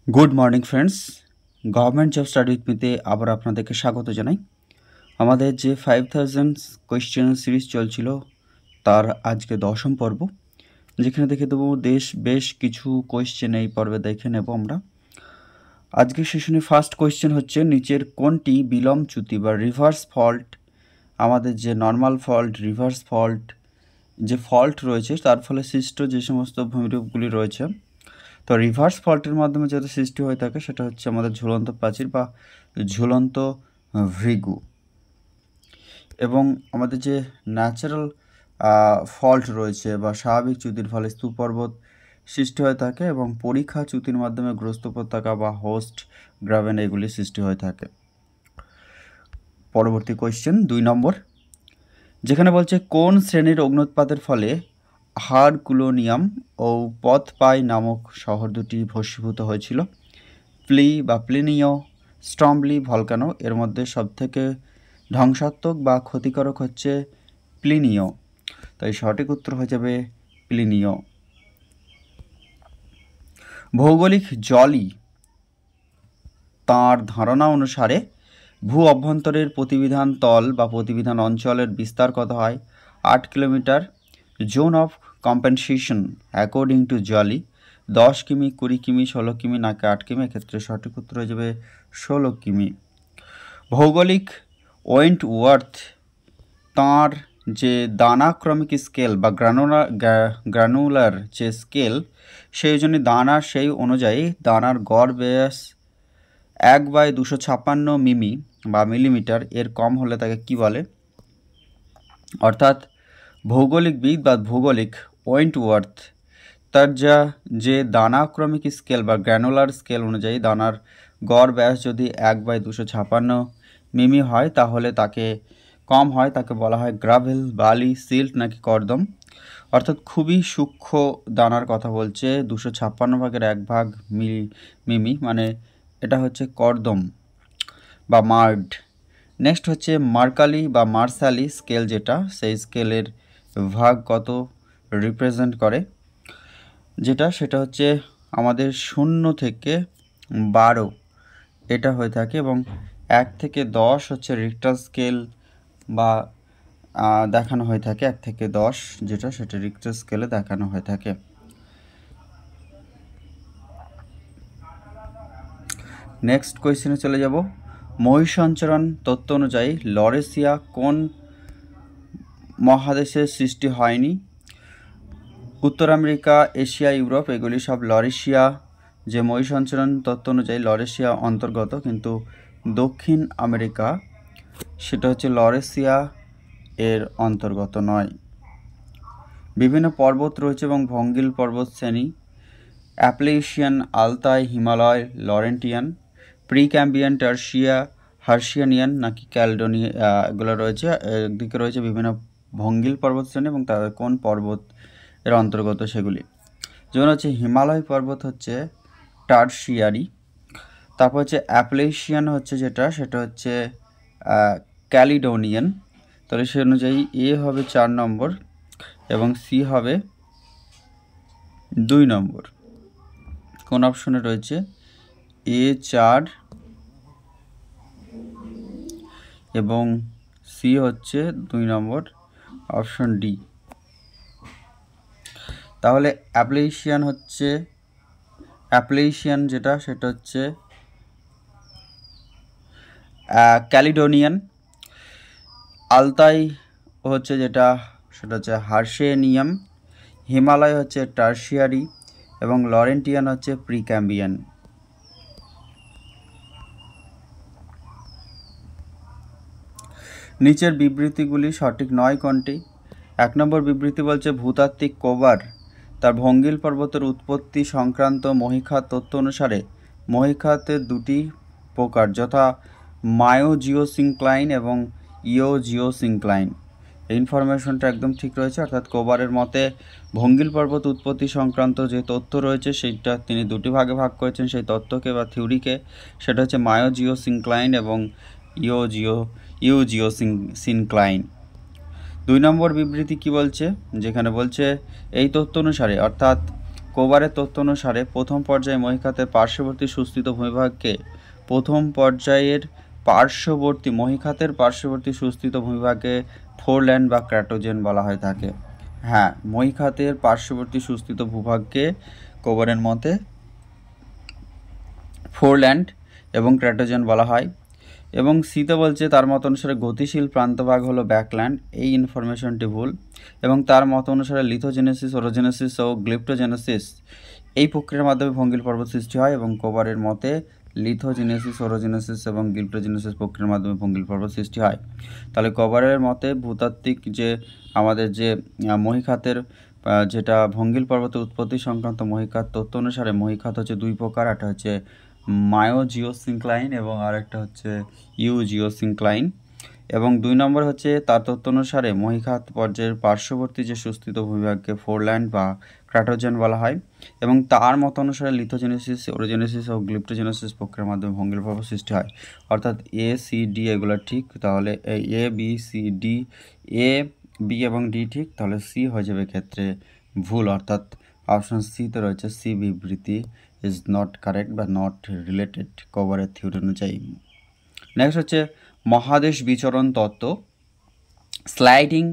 Good morning friends, government job study with মিতে আবার আপনাদেরকে স্বাগত জানাই। আমাদের যে 5000 কোয়েশ্চেন সিরিজ চলছিল তার আজকে 10ম পর্ব, যেখানে দেখে দেবো বেশ কিছু কোয়েশ্চেন এই পর্বে দেখে নেব আমরা। আজকের সেশনে ফার্স্ট কোয়েশ্চেন হচ্ছে, নিচের কোনটি বিলম্বচ্যুতি বা রিভার্স ফল্ট, আমাদের যে নর্মাল ফল্ট, রিভার্স ফল্ট যে ফল্ট রয়েছে তার ফলে সৃষ্ট যে সমস্ত ভূমিরূপগুলি রয়েছে, তো রিভার্স ফল্টের মাধ্যমে যেটা সৃষ্টি হয়ে থাকে সেটা হচ্ছে আমাদের ঝুলন্ত প্রাচীর বা ঝুলন্ত ভৃগু। এবং আমাদের যে ন্যাচারাল ফল্ট রয়েছে বা স্বাভাবিক চ্যুতির ফলে স্তূপ পর্বত সৃষ্টি হয়ে থাকে এবং পরীক্ষা চ্যুতির মাধ্যমে গ্রস্ত উপত্যকা বা হোস্ট গ্রাভেন এগুলি সৃষ্টি হয়ে থাকে। পরবর্তী কোয়েশ্চেন 2 নম্বর, যেখানে বলছে কোন শ্রেণীর অগ্ন্যুৎপাতের ফলে হারকুলোনিয়াম ও পথপাই নামক শহর দুটি ভস্মীভূত হয়েছিল। প্লিনিও, স্ট্রম্বলি ভলকানো, এর মধ্যে সবথেকে ধ্বংসাত্মক বা ক্ষতিকারক হচ্ছে প্লিনিও, তাই সঠিক উত্তর হয়ে যাবে প্লিনিও। ভৌগোলিক জলই তাঁর ধারণা অনুসারে ভূ অভ্যন্তরের প্রতিবিধান তল বা প্রতিবিধান অঞ্চলের বিস্তার কত হয়? 8 kilometre. Zone of compensation according to Joly 10 কিমি, 20 কিমি, 16 কিমি নাকি 8 কিমি? এক্ষেত্রে সঠিক উত্তর হয়ে যাবে 16 কিমি। ভৌগোলিক ওয়েন্টওয়ার্থ তাঁর যে দানাক্রমিক স্কেল বা গ্রানুলার যে স্কেল, সেই জন্য দানার সেই অনুযায়ী দানার গড় ব্যাস 1/256 মিমি বা মিলিমিটার এর কম হলে তাকে কি বলে? অর্থাৎ ভৌগোলিকবিদ বা ভৌগোলিক ওয়েন্টওয়ার্থ তার যে দানাক্রমিক স্কেল বা গ্র্যানুলার স্কেল অনুযায়ী দানার গড় ব্যাস যদি 1/256 মিমি হয় তাহলে তাকে কম হয়, তাকে বলা হয় গ্রাভেল, বালি, সিল্ট নাকি কর্দম। অর্থাৎ খুবই সূক্ষ্ম দানার কথা বলছে, 256/1 মিমি, মানে এটা হচ্ছে কর্দম বা মার্ড। নেক্সট হচ্ছে মার্কালি বা মার্সালি স্কেল, যেটা সেই স্কেলের ভাগ কত রিপ্রেজেন্ট করে, সেটা হচ্ছে আমাদের 0 থেকে 12 এটা হয়ে থাকে, এবং 1 থেকে 10 হচ্ছে রিক্টার স্কেল বা দেখানো হয়ে থাকে। 1 থেকে 10 সেটা রিক্টার স্কেলে দেখানো হয়ে থাকে। নেক্সট কোয়েশ্চেনে চলে যাব। মহিষঞ্চরণ তত্ত্ব অনুযায়ী লরেশিয়া কোন মহাদেশের সৃষ্টি হয়নি? উত্তর আমেরিকা, এশিয়া, ইউরোপ এগুলি সব লরেশিয়া, যে মহিষঞ্চরণ তত্ত্ব অনুযায়ী লরেশিয়া অন্তর্গত, কিন্তু দক্ষিণ আমেরিকা সেটা হচ্ছে লরেশিয়া এর অন্তর্গত নয়। বিভিন্ন পর্বত রয়েছে এবং ভঙ্গিল পর্বত শ্রেণী: অ্যাপ্লেশিয়ান, আলতাই, হিমালয়, লরেন্টিয়ান, প্রিক্যাম্বিয়ান, হার্শিয়ানিয়ান নাকি ক্যালডোনিয়া, এগুলো রয়েছে। একদিকে রয়েছে বিভিন্ন ভঙ্গিল পর্বত শ্রেণী এবং তাদের কোন পর্বত এর অন্তর্গত সেগুলি, যেমন হচ্ছে হিমালয় পর্বত হচ্ছে টারশিয়ারি, তারপর হচ্ছে অ্যাপ্লেশিয়ান হচ্ছে সেটা হচ্ছে ক্যালিডোনিয়ান। তাহলে সে অনুযায়ী এ হবে 4 নম্বর এবং সি হবে 2 নম্বর। কোন অপশনে রয়েছে? এ 4 এবং সি হচ্ছে 2 নম্বর, অপশন ডি। তাহলে অ্যাপ্লেশিয়ান সেটা হচ্ছে ক্যালিডোনিয়ান, আলতাই হচ্ছে সেটা হচ্ছে হার্শিয়ানিয়াম, হিমালয় হচ্ছে টারশিয়ারি এবং লরেন্টিয়ান হচ্ছে প্রিক্যাম্বিয়ান। নিচের বিবৃতিগুলি সঠিক নয় কোনটি? 1 নম্বর বিবৃতি বলছে ভূতাত্ত্বিক কোবার তার ভঙ্গিল পর্বতের উৎপত্তি সংক্রান্ত মহীখাত তথ্য অনুসারে মহীখাতের 2টি প্রকার, যথা মায়োজিওসিনক্লাইন এবং ইওজিওসিনক্লাইন। এই ইনফরমেশনটা একদম ঠিক রয়েছে, অর্থাৎ কোবারের মতে ভঙ্গিল পর্বত উৎপত্তি সংক্রান্ত যে তথ্য রয়েছে সেইটা তিনি 2টি ভাগে ভাগ করেছেন সেই তত্ত্বকে বা থিওরিকে, সেটা হচ্ছে মায়োজিওসিনক্লাইন এবং ইওজিওসিনক্লাইন। 2 নম্বর বিবৃতি কি বলছে? যেখানে বলছে এই তথ্য অনুসারে, অর্থাৎ কোবারের তথ্য অনুসারে প্রথম পর্যায়ে মহীখাতের পার্শ্ববর্তী সুস্থিত ভূমিভাগকে মহীখাতের পার্শ্ববর্তী সুস্থিত ভূমিভাগকে ফোরল্যান্ড বা ক্র্যাটোজেন বলা হয়ে থাকে। হ্যাঁ, মহীখাতের পার্শ্ববর্তী সুস্থিত ভূভাগকে কোবারের মতে ফোরল্যান্ড এবং ক্র্যাটোজেন বলা হয়। এবং সিতে বলছে তার মত অনুসারে গতিশীল প্রান্তভাগ হলো ব্যাকল্যান্ড। এই ইনফরমেশনটি ভুল। এবং তার মত অনুসারে লিথোজেনেসিস, ওরোজেনেসিস ও গ্লিপ্টোজেনেসিস এই প্রক্রিয়ার মাধ্যমে ভঙ্গিল পর্বত সৃষ্টি হয়। এবং কোবারের মতে লিথোজেনেসিস, ওরোজেনেসিস এবং গ্লিপ্টোজেনেসিস প্রক্রিয়ার মাধ্যমে ভঙ্গিল পর্বত সৃষ্টি হয়। তাহলে কোবারের মতে ভূতাত্ত্বিক যে আমাদের যে মহীখাতের যেটা ভঙ্গিল পর্বতের উৎপত্তি সংক্রান্ত মহীখাত তথ্য অনুসারে মহীখাত হচ্ছে দুই প্রকার। একটা হচ্ছে মায়োজিওসিনক্লাইন এবং আরেকটা হচ্ছে ইউজিওসিনক্লাইন। এবং 2 নম্বর হচ্ছে তার তথ্য অনুসারে মহীখাত পর্যায়ের পার্শ্ববর্তী যে সুস্থিত ভূমিভাগকে ফোরল্যান্ড বা ক্র্যাটোজেন বলা হয়। এবং তার মত অনুসারে লিথোজেনেসিস, ওরোজেনেসিস ও গ্লিপ্টোজেনেসিস প্রক্রিয়ার মাধ্যমে ভঙ্গিল পর্বত সৃষ্টি হয়। অর্থাৎ এ, সি, ডি এগুলো ঠিক। তাহলে এ, বি, সি, ডি, এ, বি এবং ডি ঠিক। তাহলে সি হয়ে যাবে ক্ষেত্রে ভুল। অর্থাৎ অপশন সিতে রয়েছে সি বিবৃতি ইজ নট কারেক্ট বা নট রিলেটেড কোবারের থিওরি অনুযায়ী। নেক্সট হচ্ছে মহাদেশ বিচরণ তত্ত্ব। স্লাইডিং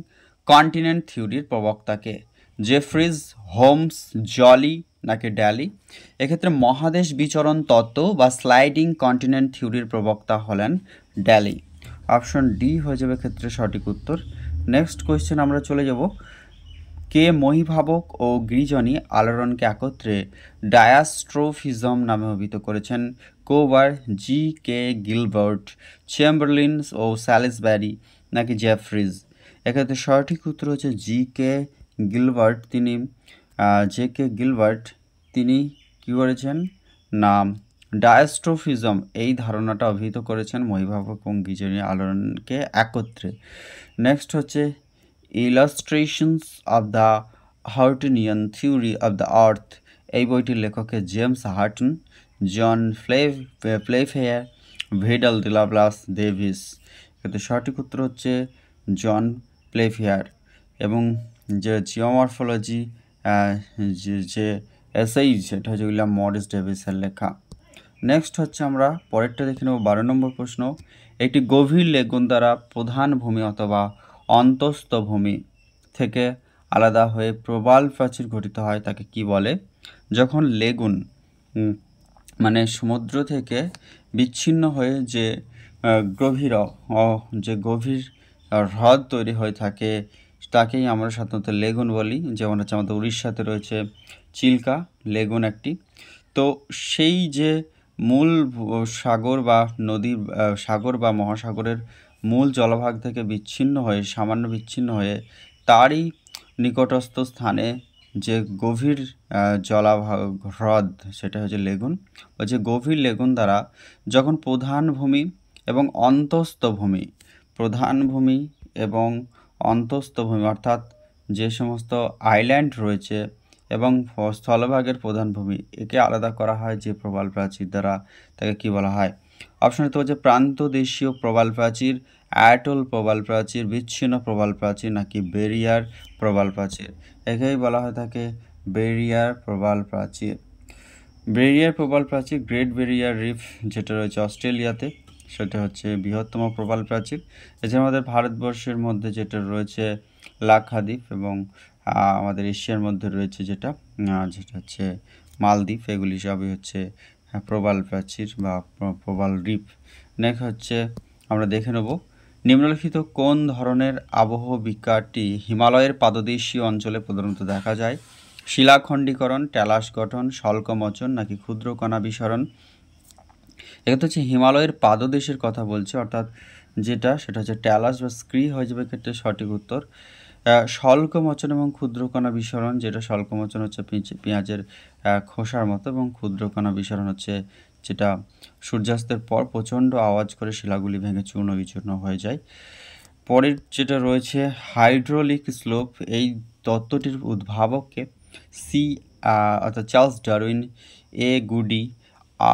কন্টিনেন্ট থিওরির প্রবক্তাকে জেফ্রিজ, হোমস, জলি নাকি ড্যালি? এক্ষেত্রে মহাদেশ বিচরণ তত্ত্ব বা স্লাইডিং কন্টিনেন্ট থিওরির প্রবক্তা হলেন ড্যালি। অপশন ডি হয়ে যাবে ক্ষেত্রে সঠিক উত্তর। নেক্সট কোয়েশ্চেন আমরা চলে যাব। কে মহীভাবক ও গৃজনী আলোড়নকে একত্রে ডায়াস্ট্রোফিজম নামে অভিহিত করেছেন? কোবার, জি কে গিলবার্ট, চেম্বারলিন ও স্যালিসব্যারি নাকি জেফ্রিজ? এক্ষেত্রে সঠিক উত্তর হচ্ছে জি কে গিলবার্ট। তিনি কী করেছেন না ডায়াস্ট্রোফিজম এই ধারণাটা অভিহিত করেছেন মহীভাবক এবং গৃজনী আলোড়নকে একত্রে। নেক্সট হচ্ছে illustrations of the Huttonian theory of the earth এই বইটির লেখকে James Hutton, John Playfair, Vidal de la Blache Davis. কিন্তু সঠিক উত্তর হচ্ছে জন প্লেফেয়ার। এবং যে জিওমরফোলজি যে এসেই সেটা হচ্ছে উইলিয়াম মরিস ডেভিসের লেখা। নেক্সট হচ্ছে আমরা পরেরটা দেখে নেব 12 নম্বর প্রশ্ন। একটি গভীর লেগুন দ্বারা প্রধান ভূমি অথবা অন্তস্থ ভূমি থেকে আলাদা হয়ে প্রবাল প্রাচীর গঠিত হয় তাকে কি বলে? যখন লেগুন মানে সমুদ্র থেকে বিচ্ছিন্ন হয়ে যে গভীর হ্রদ তৈরি হয়ে থাকে তাকেই আমরা সাধারণত লেগুন বলি। যেমন হচ্ছে আমাদের উড়িষ্যাতে রয়েছে চিল্কা লেগুন একটি। তো সেই যে মূল সাগর বা মহাসাগরের মূল জলভাগ থেকে সামান্য বিচ্ছিন্ন হয়ে তারই নিকটস্থ স্থানে যে গভীর হ্রদ সেটা হচ্ছে লেগুন। যে গভীর লেগুন দ্বারা যখন প্রধান ভূমি এবং অন্তস্থ ভূমি অর্থাৎ যে সমস্ত আইল্যান্ড রয়েছে এবং স্থলভাগের প্রধান ভূমি একে আলাদা করা হয় যে প্রবাল প্রাচীর দ্বারা তাকে কি বলা হয়? অপশন তো হচ্ছে প্রান্তদেশীয় প্রবাল প্রাচীর, অ্যাটল প্রবাল প্রাচীর, বিচ্ছিন্ন প্রবাল প্রাচীর নাকি বেরিয়ার প্রবাল প্রাচীর? একেই বলা হয়ে থাকে বেরিয়ার প্রবাল প্রাচীর। গ্রেট বেরিয়ার রিফ যেটা রয়েছে অস্ট্রেলিয়াতে সেটা হচ্ছে বৃহত্তম প্রবাল প্রাচীর। এছাড়া আমাদের ভারতবর্ষের মধ্যে যেটা রয়েছে লাক্ষাদ্বীপ এবং আমাদের এশিয়ার মধ্যে রয়েছে যেটা হচ্ছে মালদ্বীপ। এগুলি সবই হচ্ছে প্রবাল প্রাচীর বা প্রবাল রিফ। নেক্সট হচ্ছে আমরা দেখে নেব নিম্নলিখিত কোন ধরনের আবহ বিকারটি হিমালয়ের পাদদেশীয় অঞ্চলে প্রধানত দেখা যায়? শিলাখণ্ডীকরণ, ট্যালাস গঠন, স্বল্পমোচন নাকি ক্ষুদ্রকণা বিসরণ? এক্ষেত্রে হচ্ছে হিমালয়ের পাদদেশের কথা বলছে, অর্থাৎ সেটা হচ্ছে ট্যালাস বা স্ক্রি হয়ে যাবে ক্ষেত্রে সঠিক উত্তর। স্বল্পমোচন এবং ক্ষুদ্রকণা বিসরণ, যেটা স্বল্পমোচন হচ্ছে পেঁয়াজের খোসার মতো এবং ক্ষুদ্রকণা বিসরণ হচ্ছে যেটা সূর্যাস্তের পর প্রচণ্ড আওয়াজ করে শিলাগুলি ভেঙে চূর্ণ বিচূর্ণ হয়ে যায়। পরের যেটা রয়েছে হাইড্রোলিক স্লোপ এই তত্ত্বটির উদ্ভাবককে? অর্থাৎ চার্লস ডারউইন, এ গুডি,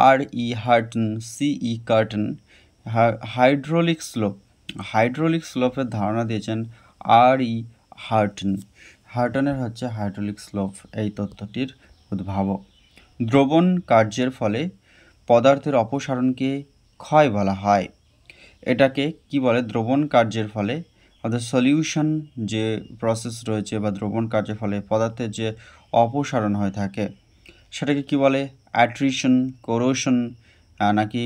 আর ই Horton, C E carton. Hydraulic স্লোপের ধারণা দিয়েছেন আর ই হার্টনের হচ্ছে হাইড্রোলিক স্লোপ এই তত্ত্বটির উদ্ভাবক। দ্রবণ কার্যের ফলে পদার্থের অপসারণকে ক্ষয় বলা হয়। এটাকে কি বলে? দ্রবণ কার্যের ফলে অর্থাৎ সলিউশন যে প্রসেস রয়েছে বা দ্রবণ কার্যের ফলে পদার্থের যে অপসারণ হয়ে থাকে সেটাকে কি বলে? অ্যাট্রিশন, কোরোশন, নাকি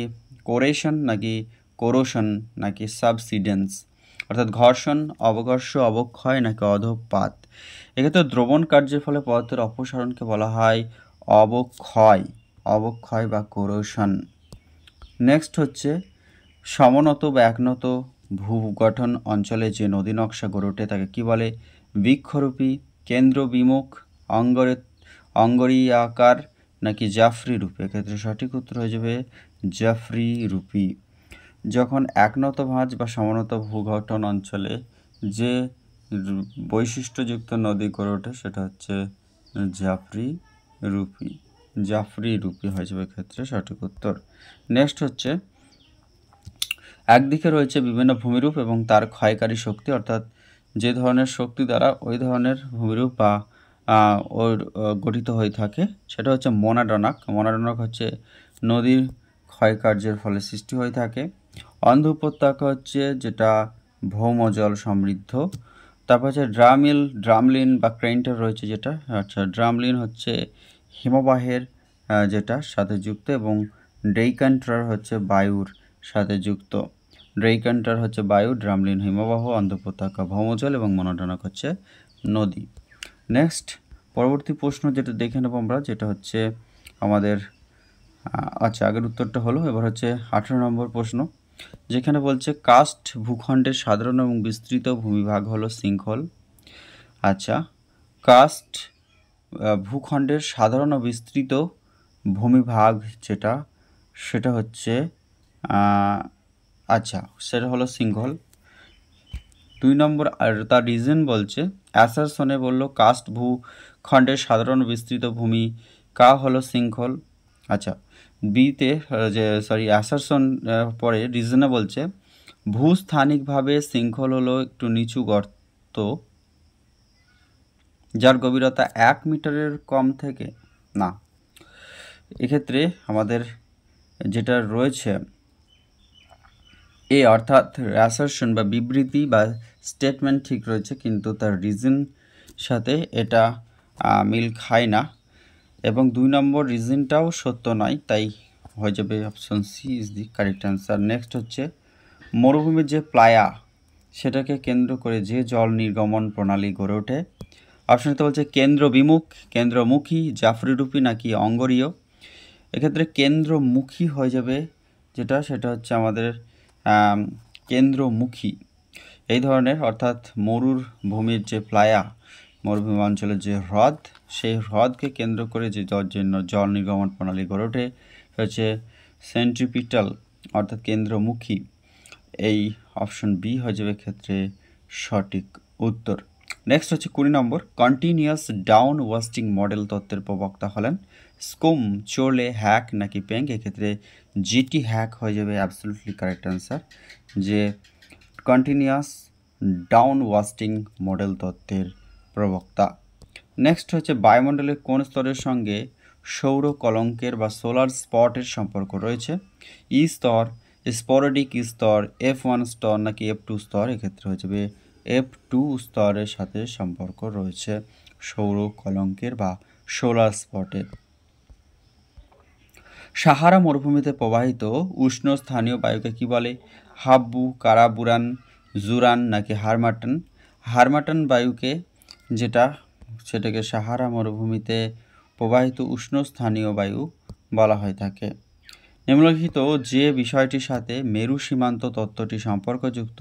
কোরেশন, নাকি কোরোশন, নাকি সাবসিডেন্স, অর্থাৎ ঘর্ষণ, অবঘর্ষ, অবক্ষয়, নাকি অধঃপাত। এক্ষেত্রে দ্রবণ কার্যের ফলে পদার্থের অপসারণকে বলা হয় অবক্ষয় বা কোরোশন। নেক্সট হচ্ছে সমনত বা একনত ভূগঠন অঞ্চলে যে নদী নকশা গড়ে ওঠে তাকে কি বলে? বৃক্ষরূপী, কেন্দ্রবিমুখ, অঙ্গরীয়াকার, নাকি জাফরি রূপী। এক্ষেত্রে সঠিক উত্তর হয়ে যাবে জাফরি রূপী। যখন একনত ভাঁজ বা সমনত ভূগঠন অঞ্চলে যে বৈশিষ্ট্যযুক্ত নদী গড়ে ওঠে সেটা হচ্ছে জাফরি রূপী হয়ে যাবে এক্ষেত্রে সঠিক উত্তর। নেক্সট হচ্ছে একদিকে রয়েছে বিভিন্ন ভূমিরূপ এবং তার ক্ষয়কারী শক্তি, অর্থাৎ যে ধরনের শক্তি দ্বারা ওই ধরনের ভূমিরূপ বা ওর গঠিত হয়ে থাকে সেটা হচ্ছে মোনাডোনাক হচ্ছে নদীর ক্ষয়কার্যের ফলে সৃষ্টি হয়ে থাকে। অন্ধ উপত্যকা হচ্ছে যেটা ভৌমজল সমৃদ্ধ। তারপর হচ্ছে ড্রামলিন বা ক্রেন্টার রয়েছে যেটা, আচ্ছা ড্রামলিন হচ্ছে হিমবাহের যেটা সাথে যুক্ত, এবং ডেইকান্টার হচ্ছে বায়ুর সাথে যুক্ত। ড্রেইকান্টার হচ্ছে বায়ু, ড্রামলিন হিমবাহ, অন্ধ উপত্যকা ভৌমজল এবং মোনাডোনাক হচ্ছে নদী। নেক্সট পরবর্তী প্রশ্ন যেটা দেখে নেব আমরা, যেটা হচ্ছে আমাদের আচ্ছা আগের উত্তরটা হলো, এবার হচ্ছে 18 নম্বর প্রশ্ন, যেখানে বলছে কাস্ট ভূখণ্ডের সাধারণ এবং বিস্তৃত ভূমিভাগ হলো শৃঙ্খল। আচ্ছা, কাস্ট ভূখণ্ডের সাধারণ ও বিস্তৃত ভূমিভাগ যেটা সেটা হচ্ছে আচ্ছা সেটা হলো শৃঙ্খল। 2 নম্বর আর তার রিজন বলছে অ্যাসারসনে বললো কাস্ট ভূখণ্ডের সাধারণ বিস্তৃত ভূমিকা হলো শৃঙ্খল। আচ্ছা বিতে অ্যাসারসন পরে রিজনে বলছে ভূস্থানিকভাবে শৃঙ্খল হলো একটু নিচু গর্ত যার গভীরতা 1 মিটারের কম থেকে না। এক্ষেত্রে আমাদের যেটা রয়েছে অর্থাৎ অ্যাসারশন বা বিবৃতি বা স্টেটমেন্ট ঠিক রয়েছে, কিন্তু তার রিজন সাথে এটা মিল খায় না, এবং 2 নম্বর রিজনটাও সত্য নয়, তাই হয়ে যাবে option C is the correct answer. Next হচ্ছে মরুভূমির যে প্লায়া সেটাকে কেন্দ্র করে যে জল নির্গমন প্রণালী গড়ে ওঠে। অপশনটা বলছে কেন্দ্রমুখী, জাফরিরূপী, নাকি অঙ্গরীয়। এক্ষেত্রে কেন্দ্রমুখী হয়ে যাবে সেটা হচ্ছে আমাদের কেন্দ্রমুখী এই ধরনের, অর্থাৎ মরুভূমির যে প্লায়া মরুভূমি অঞ্চলের যে হ্রদ সেই হ্রদকে কেন্দ্র করে যে জল নির্গমন প্রণালী গড়ে ওঠে হচ্ছে সেন্ট্রিপিটাল অর্থাৎ কেন্দ্রমুখী। এই অপশন বি হয়ে যাবে ক্ষেত্রে সঠিক উত্তর। নেক্সট হচ্ছে 20 নম্বর কন্টিনিউয়াস ডাউন ওয়াস্টিং মডেল তত্ত্বের প্রবক্তা হলেন স্কুম, চোলে, হ্যাক, নাকি পেঙ্ক। এক্ষেত্রে জিটি হ্যাক হয়ে যাবে অ্যাবসলিউটলি কারেক্ট অ্যান্সার, যে কন্টিনিউয়াস ডাউন ওয়াস্টিং মডেল তত্ত্বের প্রবক্তা। নেক্সট হচ্ছে বায়ুমণ্ডলের কোন স্তরের সঙ্গে সৌর কলঙ্কের বা সোলার স্পটের সম্পর্ক রয়েছে? ই স্তর, স্পোরেডিক স্তর, F1 স্তর, নাকি F2 স্তর। এক্ষেত্রে হয়ে যাবে F2 স্তরের সাথে সম্পর্ক রয়েছে সৌর কলঙ্কের বা সোলার স্পটের। সাহারা মরুভূমিতে প্রবাহিত উষ্ণ স্থানীয় বায়ুকে কি বলে? হাব্বু, কারাবুরান, জুরান, নাকি হারমাটন বায়ুকে সেটাকে সাহারা মরুভূমিতে প্রবাহিত উষ্ণ স্থানীয় বায়ু বলা হয়ে থাকে। নিম্নলিখিত যে বিষয়টির সাথে মেরু সীমান্ত তত্ত্বটি সম্পর্কযুক্ত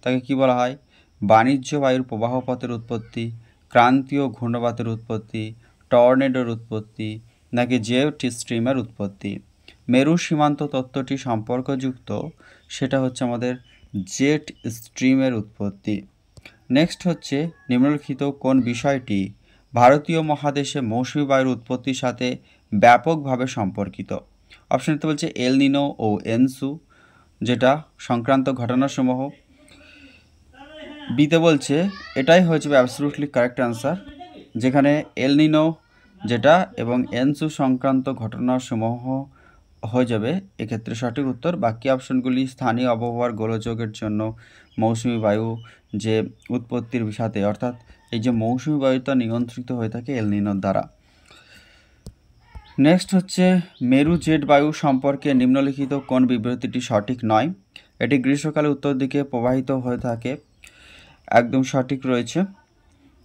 তাকে কি বলা হয়? বাণিজ্য বায়ুর প্রবাহপথের উৎপত্তি, ক্রান্তীয় ঘূর্ণবাতের উৎপত্তি, টর্নেডোর উৎপত্তি, নাকি জেট স্ট্রিমের উৎপত্তি। মেরু সীমান্ত তত্ত্বটি সম্পর্কযুক্ত সেটা হচ্ছে আমাদের জেট স্ট্রিমের উৎপত্তি। নেক্সট হচ্ছে নিম্নলিখিত কোন বিষয়টি ভারতীয় মহাদেশে মৌসুমী বায়ুর উৎপত্তির সাথে ব্যাপকভাবে সম্পর্কিত? অপশনতে বলছে এল নিনো ও এনসু যেটা সংক্রান্ত ঘটনাসমূহ। বিতে বলছে এটাই হয়ে যাবে অ্যাবসলিউটলি কারেক্ট অ্যান্সার, যেখানে এল নিনো যেটা এবং এনসু সংক্রান্ত ঘটনাসমূহ হয়ে যাবে এক্ষেত্রে সঠিক উত্তর। বাকি অপশনগুলি স্থানীয় আবহাওয়ার গোলযোগের জন্য মৌসুমি বায়ু যে উৎপত্তির সাথে, অর্থাৎ এই যে মৌসুমি বায়ুটা নিয়ন্ত্রিত হয়ে থাকে এল নিনোর দ্বারা। নেক্সট হচ্ছে মেরু জেট বায়ু সম্পর্কে নিম্নলিখিত কোন বিবৃতিটি সঠিক নয়? এটি গ্রীষ্মকালে উত্তর দিকে প্রবাহিত হয়ে থাকে, একদম সঠিক রয়েছে।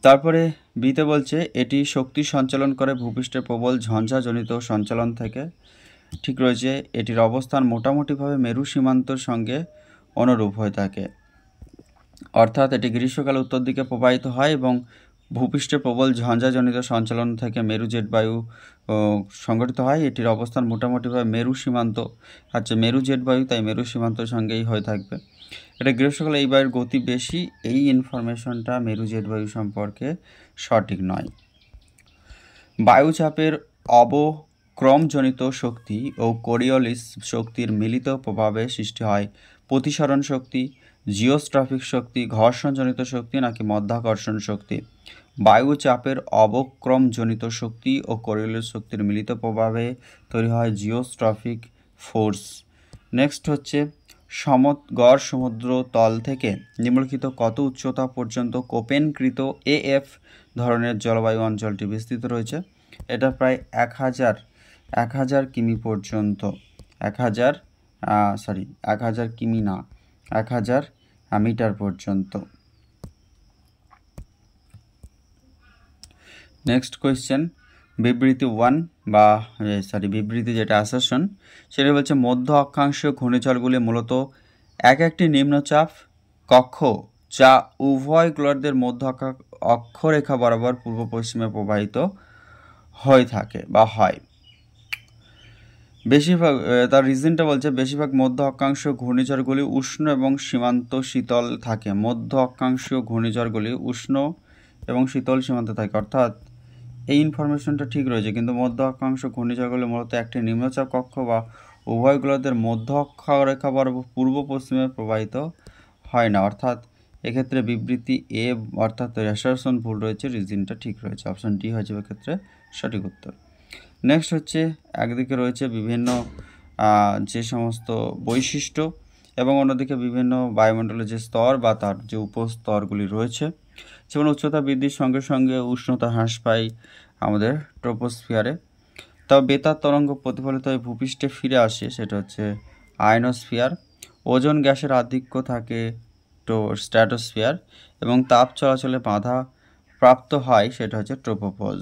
তারপরে বিতে বলছে এটি শক্তি সঞ্চালন করে ভূপৃষ্ঠের প্রবল ঝঞ্ঝাজনিত সঞ্চালন থেকে, ঠিক রয়েছে। এটির অবস্থান মোটামুটিভাবে মেরু সীমান্তর সঙ্গে অনুরূপ হয়ে থাকে, অর্থাৎ এটি গ্রীষ্মকালে উত্তর দিকে প্রবাহিত হয় এবং ভূপৃষ্ঠে প্রবল ঝঞ্ঝাজনিত সঞ্চালন থেকে মেরু জেট বায়ু সংঘটিত হয়। এটির অবস্থান মোটামুটিভাবে মেরু সীমান্ত, আচ্ছা মেরু জেট বায়ু তাই মেরু সীমান্তর সঙ্গেই হয়ে থাকবে। এটা গ্রীষ্মকালে এই বায়ুর গতি বেশি, এই ইনফরমেশনটা মেরু জেট বায়ু সম্পর্কে সঠিক নয়। বায়ুচাপের অবক্রমজনিত শক্তি ও কোরিওলিস শক্তির মিলিত প্রভাবে সৃষ্টি হয় প্রতিসরণ শক্তি, জিওস্ট্রফিক শক্তি, ঘর্ষণজনিত শক্তি নাকি মধ্যাকর্ষণ শক্তি? বায়ুচাপের অবক্রমজনিত শক্তি ও কোরিওলিস শক্তির মিলিত প্রভাবে তৈরি হয় জিওস্ট্রফিক ফোর্স। নেক্সট হচ্ছে গড় সমুদ্র তল থেকে নিম্নলিখিত কত উচ্চতা পর্যন্ত কোপেনকৃত এএফ ধরনের জলবায়ু অঞ্চলটি বিস্তৃত রয়েছে? এটা প্রায় 1000 কিমি পর্যন্ত, 1000 কিমি না, 1000 মিটার পর্যন্ত। নেক্সট কোয়েশ্চেন, বিবৃতি বিবৃতি যেটা অ্যাসারশন সেটা বলছে মধ্য অক্ষাংশীয় ঘূর্ণিঝড়গুলি মূলত একটি নিম্নচাপ কক্ষ যা উভয় গোলার্ধের মধ্য অক্ষরেখা বরাবর পূর্ব পশ্চিমে প্রবাহিত হয়ে থাকে বা হয়। বেশিরভাগ তার রিজনটা বলছে বেশিরভাগ মধ্য অক্ষাংশীয় ঘূর্ণিঝড়গুলি উষ্ণ এবং সীমান্ত শীতল থাকে। মধ্য অক্ষাংশীয় ঘূর্ণিঝড়গুলি উষ্ণ এবং শীতল সীমান্তে থাকে, অর্থাৎ এই ইনফরমেশনটা ঠিক রয়েছে, কিন্তু মধ্য অক্ষাংশ ঘূর্ণিঝড়গুলি মূলত একটি নিম্নচাপ কক্ষ বা উভয় গোলার্ধের মধ্য অক্ষরেখা বরাবর পূর্ব পশ্চিমে প্রবাহিত হয় না, অর্থাৎ এক্ষেত্রে বিবৃতি এ অর্থাৎ অ্যাসারশন ভুল রয়েছে, রিজনটা ঠিক রয়েছে। অপশন ডি হয়ে যাবে এক্ষেত্রে সঠিক উত্তর। নেক্সট হচ্ছে একদিকে রয়েছে বিভিন্ন যে সমস্ত বৈশিষ্ট্য এবং অন্যদিকে বিভিন্ন বায়ুমণ্ডলের যে স্তর বা তার যে উপস্তরগুলি রয়েছে, যেমন উচ্চতা বৃদ্ধির সঙ্গে সঙ্গে উষ্ণতা হ্রাস পায় আমাদের ট্রোপোস্ফিয়ারে। তবে বেতার তরঙ্গ প্রতিফলিত হয়ে ভূপৃষ্ঠে ফিরে আসে, সেটা হচ্ছে আয়নোস্ফিয়ার। ওজোন গ্যাসের আধিক্য থাকে স্ট্র্যাটোস্ফিয়ার এবং তাপ চলাচলে বাধা প্রাপ্ত হয়, সেটা হচ্ছে ট্রোপোপজ।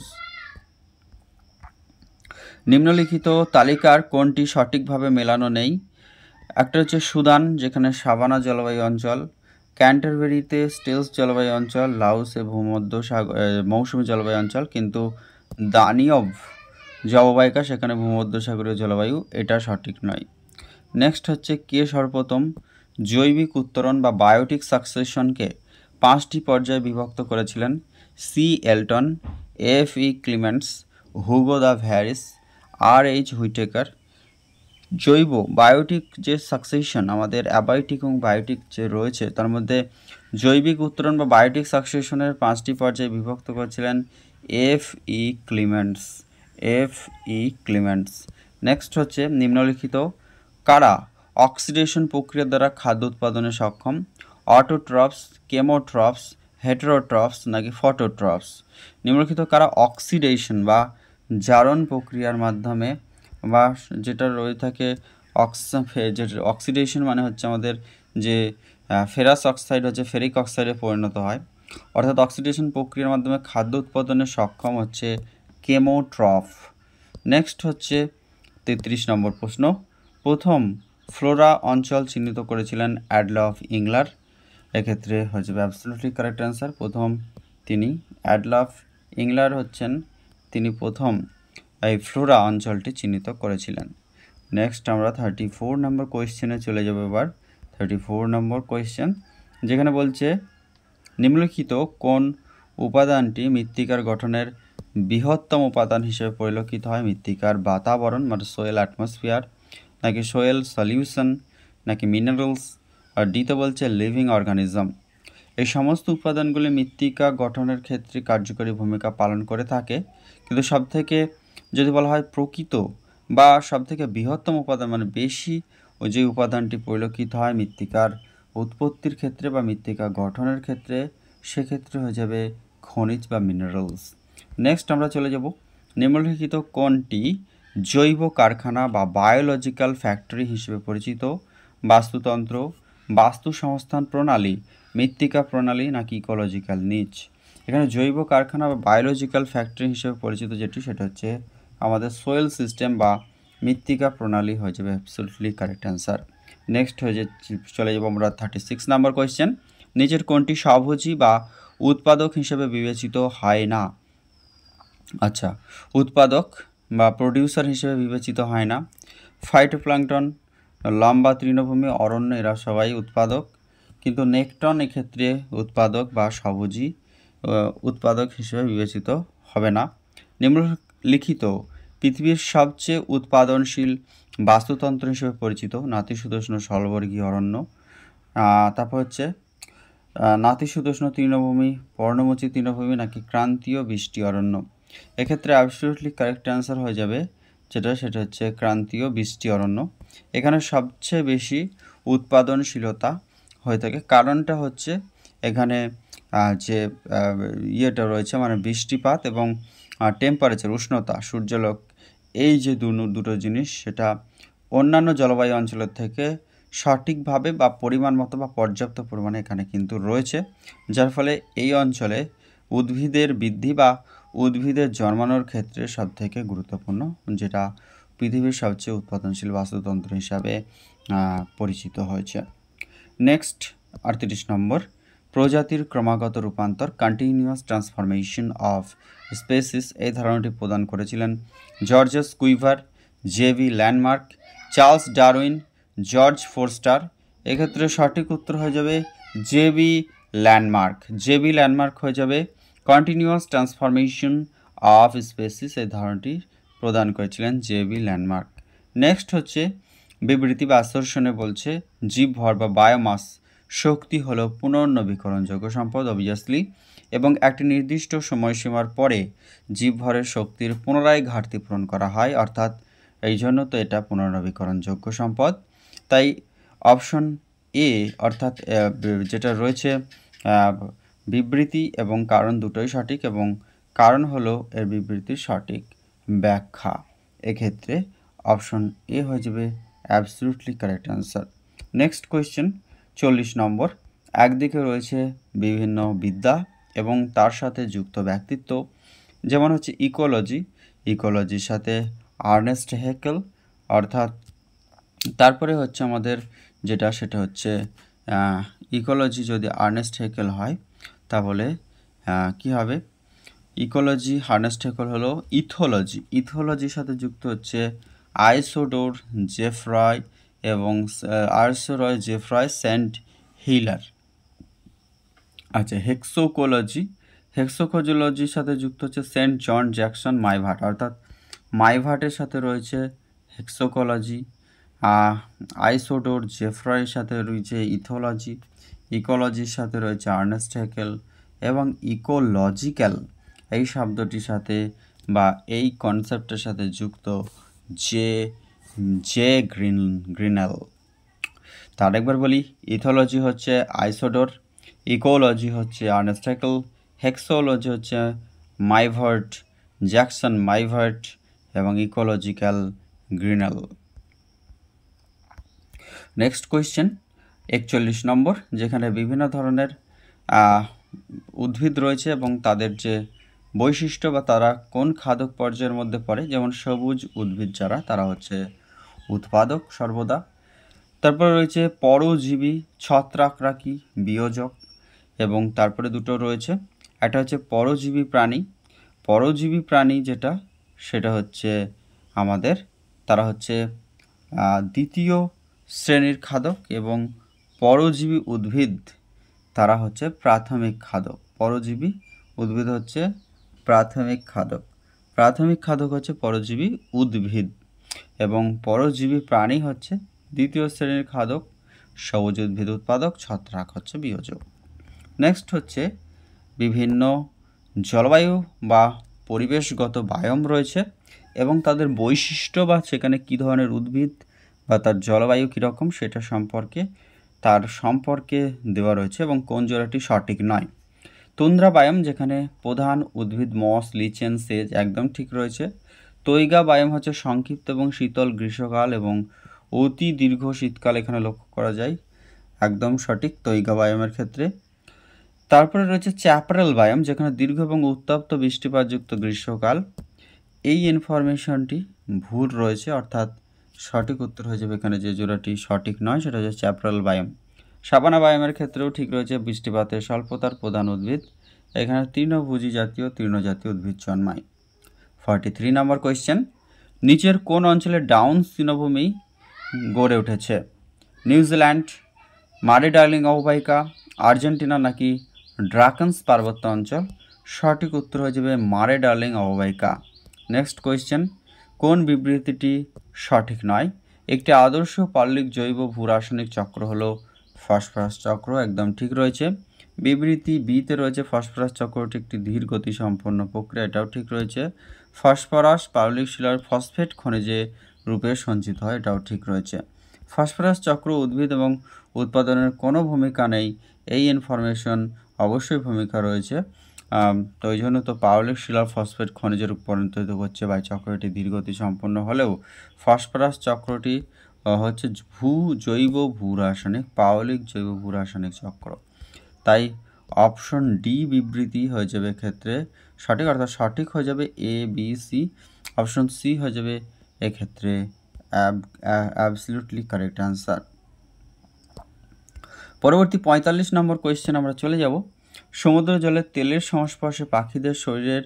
নিম্নলিখিত তালিকার কোনটি সঠিকভাবে মেলানো নেই? একটা হচ্ছে সুদান, যেখানে সাভানা জলবায়ু অঞ্চল, ক্যান্টারবেরিতে স্টেলস জলবায়ু অঞ্চল, লাওসে ভূমধ্য সাগর মৌসুমী জলবায়ু অঞ্চল, কিন্তু দানিয়ভ যে অববাহিকা সেখানে ভূমধ্যসাগরীয় জলবায়ু, এটা সঠিক নয়। নেক্সট হচ্ছে কে সর্বপ্রথম জৈবিক উত্তরণ বা বায়োটিক সাকসেশনকে 5টি পর্যায়ে বিভক্ত করেছিলেন? C Elton, F E Clements, Hugo de Vries, R H Whittaker. জৈব বায়োটিক যে সাকসেশন আমাদের অ্যাবায়োটিক এবং বায়োটিক যে রয়েছে তার মধ্যে জৈবিক উত্তরণ বা বায়োটিক সাকসেশনের 5টি পর্যায়ে বিভক্ত করেছিলেন এফ ই ক্লিমেন্টস। নেক্সট হচ্ছে নিম্নলিখিত কারা অক্সিডেশন প্রক্রিয়া দ্বারা খাদ্য উৎপাদনে সক্ষম? অটোট্রফস, কেমোট্রফস, হেটেরোট্রফস নাকি ফটোট্রফস? নিম্নলিখিত কারা অক্সিডেশন বা জারণ প্রক্রিয়ার মাধ্যমে বা যেটা রয়ে থাকে অক্সিডেশন মানে হচ্ছে আমাদের যে ফেরাস অক্সাইড হচ্ছে ফেরিক অক্সাইডে পরিণত হয়, অর্থাৎ অক্সিডেশন প্রক্রিয়ার মাধ্যমে খাদ্য উৎপাদনে সক্ষম হচ্ছে কেমোট্রফ। নেক্সট হচ্ছে 33 নম্বর প্রশ্ন, প্রথম ফ্লোরা অঞ্চল চিহ্নিত করেছিলেন অ্যাডলফ ইংলার। এক্ষেত্রে হচ্ছে অ্যাবসলিউটলি কারেক্ট অ্যান্সার, প্রথম তিনি অ্যাডলফ ইংলার হচ্ছেন তিনি প্রথম এই ফ্লোরা অঞ্চলটি চিহ্নিত করেছিলেন। নেক্সট আমরা 34 নম্বর কোয়েশ্চেনে চলে যাব এবার। 34 নম্বর কোয়েশ্চেন, যেখানে বলছে নিম্নলিখিত কোন উপাদানটি মৃত্তিকার গঠনের বৃহত্তম উপাদান হিসেবে পরিলক্ষিত হয়? মৃত্তিকার বাতাবরণ মানে সোয়েল অ্যাটমসফিয়ার, নাকি সোয়েল সলিউশন, নাকি মিনারেলস, আর ডিতে বলছে লিভিং অর্গানিজম। এই সমস্ত উপাদানগুলি মৃত্তিকা গঠনের ক্ষেত্রে কার্যকরী ভূমিকা পালন করে থাকে, কিন্তু সবথেকে যদি বলা হয় প্রকৃত বা সবথেকে বৃহত্তম উপাদান মানে বেশি ওই যে উপাদানটি পরিলক্ষিত হয় মৃত্তিকার উৎপত্তির ক্ষেত্রে বা মৃত্তিকা গঠনের ক্ষেত্রে, সেক্ষেত্রে হয়ে যাবে খনিজ বা মিনারেলস। নেক্সট আমরা চলে যাব, নিম্নলিখিত কোনটি জৈব কারখানা বা বায়োলজিক্যাল ফ্যাক্টরি হিসেবে পরিচিত? বাস্তুতন্ত্র, বাস্তু সংস্থান প্রণালী, মৃত্তিকা প্রণালী নাকি ইকোলজিক্যাল নিচ? এখানে জৈব কারখানা বা বায়োলজিক্যাল ফ্যাক্টরি হিসেবে পরিচিত যেটি সেটা হচ্ছে আমাদের সোয়েল সিস্টেম বা মৃত্তিকা প্রণালী হয়ে যাবে অ্যাবসলিউটলি কারেক্ট অ্যান্সার। নেক্সট হয়ে যে চলে যাব আমরা 36 নাম্বার কোয়েশ্চেন, নিচের কোনটি স্বভোজী বা উৎপাদক হিসেবে বিবেচিত হয় না? আচ্ছা, উৎপাদক বা প্রডিউসার হিসেবে বিবেচিত হয় না। ফাইটোপ্ল্যাঙ্কটন, লম্বা তৃণভূমি, অরণ্য এরা সবাই উৎপাদক, কিন্তু নেকটন এক্ষেত্রে উৎপাদক বা স্বভোজী উৎপাদক হিসেবে বিবেচিত হবে না। নিম্নলিখিত পৃথিবীর সবচেয়ে উৎপাদনশীল বাস্তুতন্ত্র হিসেবে পরিচিত? নাতিশীতোষ্ণ স্থলবর্গীয় অরণ্য, তারপর হচ্ছে নাতিশীতোষ্ণ তৃণভূমি, পর্ণমোচী তৃণভূমি নাকি ক্রান্তীয় বৃষ্টি অরণ্য? এক্ষেত্রে অ্যাবসলিউটলি কারেক্ট অ্যান্সার হয়ে যাবে সেটা হচ্ছে ক্রান্তীয় বৃষ্টি অরণ্য। এখানে সবচেয়ে বেশি উৎপাদনশীলতা হয়ে থাকে, কারণটা হচ্ছে এখানে যে ইয়েটা রয়েছে মানে বৃষ্টিপাত এবং টেম্পারেচার উষ্ণতা সূর্যালোক, এই যে দুটো জিনিস সেটা অন্যান্য জলবায়ু অঞ্চলের থেকে সঠিকভাবে বা পরিমাণ মতো বা পর্যাপ্ত পরিমাণে এখানে কিন্তু রয়েছে, যার ফলে এই অঞ্চলে উদ্ভিদের বৃদ্ধি বা উদ্ভিদের জন্মানোর ক্ষেত্রে সবথেকে গুরুত্বপূর্ণ, যেটা পৃথিবীর সবচেয়ে উৎপাদনশীল বাস্তুতন্ত্র হিসাবে পরিচিত হয়েছে। নেক্সট 38 নম্বর, প্রজাতির ক্রমাগত রূপান্তর কন্টিনিউয়াস ট্রান্সফরমেশন অফ স্পেসিস এই ধারণাটি প্রদান করেছিলেন Georges Cuvier, J B. Lamarck, Charles Darwin, George Forster? এক্ষেত্রে সঠিক উত্তর হয়ে যাবে জে.বি. ল্যান্ডমার্ক। জে.বি. ল্যান্ডমার্ক হয়ে যাবে কন্টিনিউয়াস ট্রান্সফরমেশন অফ স্পেসিস এই ধারণাটি প্রদান করেছিলেন জে.বি. ল্যান্ডমার্ক। নেক্সট হচ্ছে বিবৃতি বা আসর্শনে বলছে জীবভর বা বায়োমাস শক্তি হলো পুনর্নবীকরণযোগ্য সম্পদ অবভিয়াসলি, এবং একটি নির্দিষ্ট সময়সীমার পরে জীবভরের শক্তির পুনরায় ঘাটতি পূরণ করা হয়, অর্থাৎ এই জন্য তো এটা পুনর্নবীকরণযোগ্য সম্পদ। তাই অপশন এ অর্থাৎ যেটা রয়েছে বিবৃতি এবং কারণ দুটোই সঠিক, এবং কারণ হলো এর বিবৃতির সঠিক ব্যাখ্যা, এক্ষেত্রে অপশন এ হয়ে যাবে absolutely correct answer. Next question 40 নম্বর, একদিকে রয়েছে বিভিন্ন বিদ্যা এবং তার সাথে যুক্ত ব্যক্তিত্ব, যেমন হচ্ছে ইকোলজির সাথে আর্নেস্ট হেকেল, অর্থাৎ তারপরে হচ্ছে আমাদের সেটা হচ্ছে ইকোলজি যদি আর্নেস্ট হেকেল হয় তাহলে কি হবে? ইকোলজি আর্নেস্ট হেকেল হলো ইথোলজির সাথে যুক্ত হচ্ছে আইসোডোর জেফ্রয় এবং সেন্ট হিলার। আচ্ছা, হেক্সোকোলজির সাথে যুক্ত হচ্ছে সেন্ট জন জ্যাকসন মাইভাট, অর্থাৎ মাইভাটের সাথে রয়েছে হেক্সোকোলজি। আইসোডোর জেফ্রয়ের সাথে রয়েছে ইকোলজির সাথে রয়েছে আর্নেস্ট হেকেল, এবং ইকোলজিক্যাল এই শব্দটির সাথে বা এই কনসেপ্টের সাথে যুক্ত জে গ্রিনেল। তার একবার বলি, ইথোলজি হচ্ছে আইসোডোর, ইকোলজি হচ্ছে আর্নেস্ট হেকেল, হেক্সোলজি হচ্ছে জ্যাকসন মাইভার্ট, এবং ইকোলজিক্যাল গ্রিনেল। নেক্সট কোয়েশ্চেন 41 নম্বর, যেখানে বিভিন্ন ধরনের উদ্ভিদ রয়েছে এবং তাদের যে বৈশিষ্ট্য বা তারা কোন খাদক পর্যায়ের মধ্যে পড়ে, যেমন সবুজ উদ্ভিদ যারা তারা হচ্ছে উৎপাদক সর্বদা। তারপরে রয়েছে পরজীবী, ছত্রাকরাকি, বিয়োজক, এবং তারপরে দুটো রয়েছে, একটা হচ্ছে পরজীবী প্রাণী যেটা সেটা হচ্ছে আমাদের তারা হচ্ছে দ্বিতীয় শ্রেণীর খাদক, এবং পরজীবী উদ্ভিদ তারা হচ্ছে প্রাথমিক খাদক। পরজীবী উদ্ভিদ হচ্ছে প্রাথমিক খাদক হচ্ছে পরজীবী উদ্ভিদ, এবং পরজীবী প্রাণী হচ্ছে দ্বিতীয় শ্রেণীর খাদক, সবুজ উদ্ভিদ উৎপাদক, ছত্রাক হচ্ছে বিয়োজক। নেক্সট হচ্ছে বিভিন্ন জলবায়ু বা পরিবেশগত বায়ম রয়েছে এবং তাদের বৈশিষ্ট্য বা সেখানে কী ধরনের উদ্ভিদ বা তার জলবায়ু কীরকম সেটা সম্পর্কে দেওয়া রয়েছে এবং কোন জোড়াটি সঠিক নয়। তুন্দ্রা বায়ম যেখানে প্রধান উদ্ভিদ মস, লিচেন, সেজ একদম ঠিক রয়েছে। তৈগা বায়ম হচ্ছে সংক্ষিপ্ত এবং শীতল গ্রীষ্মকাল এবং অতি দীর্ঘ শীতকাল এখানে লক্ষ্য করা যায়, একদম সঠিক তৈগা বায়মের ক্ষেত্রে। তারপরে রয়েছে চ্যাপারেল বায়ম যেখানে দীর্ঘ এবং উত্তপ্ত বৃষ্টিপাতযুক্ত গ্রীষ্মকাল। এই ইনফরমেশনটি ভুল রয়েছে, অর্থাৎ সঠিক উত্তর হয়ে যাবে এখানে যে জোড়াটি সঠিক নয় সেটা হচ্ছে চ্যাপারেল বায়ম। সাবানা বায়মের ক্ষেত্রেও ঠিক রয়েছে, বৃষ্টিপাতের স্বল্পতার প্রধান উদ্ভিদ। এখানে তৃণভোজী জাতীয় তৃণজাতীয় উদ্ভিদ জন্মায়। 43 নম্বর কোয়েশ্চেন, নিচের কোন অঞ্চলে ডাউন তৃণভূমি গড়ে উঠেছে? নিউজিল্যান্ড, মারে ডার্লিং অববাহিকা, আর্জেন্টিনা নাকি ড্রাকন্স পার্বত্য অঞ্চল? সঠিক উত্তর হয়ে যাবে মারে ডার্লিং অববাহিকা। নেক্সট কোয়েশ্চেন, কোন বিবৃতিটি সঠিক নয়? একটি আদর্শ পারলিক জৈব ভূরাসায়নিক চক্র হলো ফসফরাস চক্র, একদম ঠিক রয়েছে। বিবৃতি বিতে রয়েছে ফসফরাস চক্রটি একটি ধীর গতি সম্পন্ন প্রক্রিয়া, এটাও ঠিক রয়েছে। ফসফরাস পারলিক শিলার ফসফেট খনিজে রূপে সঞ্চিত হয়, এটাও ঠিক রয়েছে। ফসফরাস চক্র উদ্ভিদ এবং উৎপাদনের কোনো ভূমিকা নেই, এই ইনফরমেশন অবশ্যই ভূমিকা রয়েছে। তো ওই জন্য তো পারলিক শিলার ফসফেট খনিজে রূপান্তরিত হচ্ছে বা চক্রটি ধীরগতি সম্পন্ন হলেও ফসফরাস চক্রটি হচ্ছে জৈব ভূরাসায়নিক পারলিক জৈব ভূরাসায়নিক চক্র। তাই অপশন ডি বিবৃতি হয়ে যাবে ক্ষেত্রে সঠিক, অর্থাৎ সঠিক হয়ে যাবে এ, বি, সি। অপশন সি হয়ে যাবে এক্ষেত্রে অ্যাবসলিউটলি কারেক্ট অ্যান্সার। পরবর্তী 45 নম্বর কোয়েশ্চেন আমরা চলে যাব। সমুদ্র জলে তেলের সংস্পর্শে পাখিদের শরীরের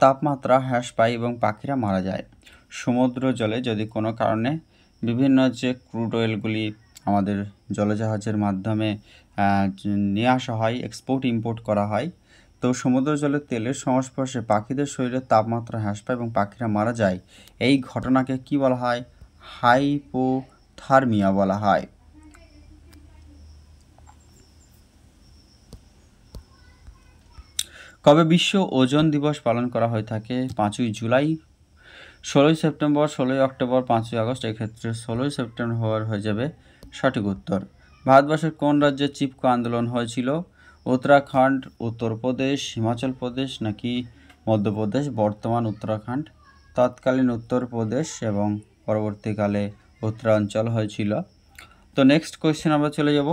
তাপমাত্রা হ্রাস পায় এবং পাখিরা মারা যায়। সমুদ্র জলে যদি কোনো কারণে বিভিন্ন যে ক্রুড অয়েলগুলি আমাদের জলজাহাজের মাধ্যমে নিয়ে আসা হয়, এক্সপোর্ট ইম্পোর্ট করা হয়, তো সমুদ্র জলে তেলের সংস্পর্শে পাখিদের শরীরের তাপমাত্রা হ্রাস পায় এবং পাখিরা মারা যায়, এই ঘটনাকে কি বলা হয়? হাইপোথার্মিয়া বলা হয়। কবে বিশ্ব ওজোন দিবস পালন করা হয়ে থাকে? 5ই জুলাই, 16ই সেপ্টেম্বর, 16ই অক্টোবর, 5ই আগস্ট। এক্ষেত্রে 16ই সেপ্টেম্বর হয়ে যাবে সঠিক উত্তর। ভারতবর্ষের কোন রাজ্যে চিপকো আন্দোলন হয়েছিল? উত্তরাখণ্ড, উত্তরপ্রদেশ, হিমাচল প্রদেশ নাকি মধ্যপ্রদেশ? বর্তমান উত্তরাখণ্ড, তৎকালীন উত্তরপ্রদেশ এবং পরবর্তীকালে উত্তরাঞ্চল হয়েছিল। তো নেক্সট কোয়েশ্চেন আমরা চলে যাব।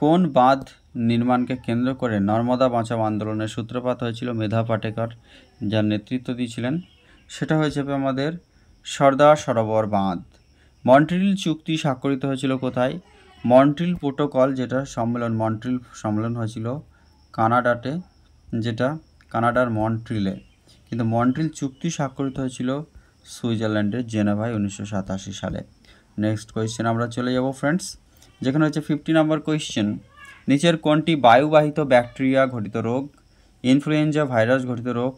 কোন বাঁধ নির্মাণকে কেন্দ্র করে নর্মদা বাঁচাও আন্দোলনের সূত্রপাত হয়েছিল? মেধা পাটেকর যার নেতৃত্ব দিয়েছিলেন, সেটা হয়ে যাবে আমাদের সর্দার সরোবর বাঁধ। মন্ট্রিল চুক্তি স্বাক্ষরিত হয়েছিল কোথায়? মন্ট্রিল প্রোটোকল যেটা মন্ট্রিল সম্মেলন হয়েছিল কানাডাতে, যেটা কানাডার মন্ট্রিলে, কিন্তু মন্ট্রিল চুক্তি স্বাক্ষরিত হয়েছিল সুইজারল্যান্ডের জেনেভায় 1987 সালে। নেক্সট কোয়েশ্চেন আমরা চলে যাব ফ্রেন্ডস, যেখানে হচ্ছে 50 নম্বর কোয়েশ্চেন। নিচের কোনটি বায়ুবাহিত ব্যাকটেরিয়া ঘটিত রোগ? ইনফ্লুয়েঞ্জা ভাইরাস ঘটিত রোগ?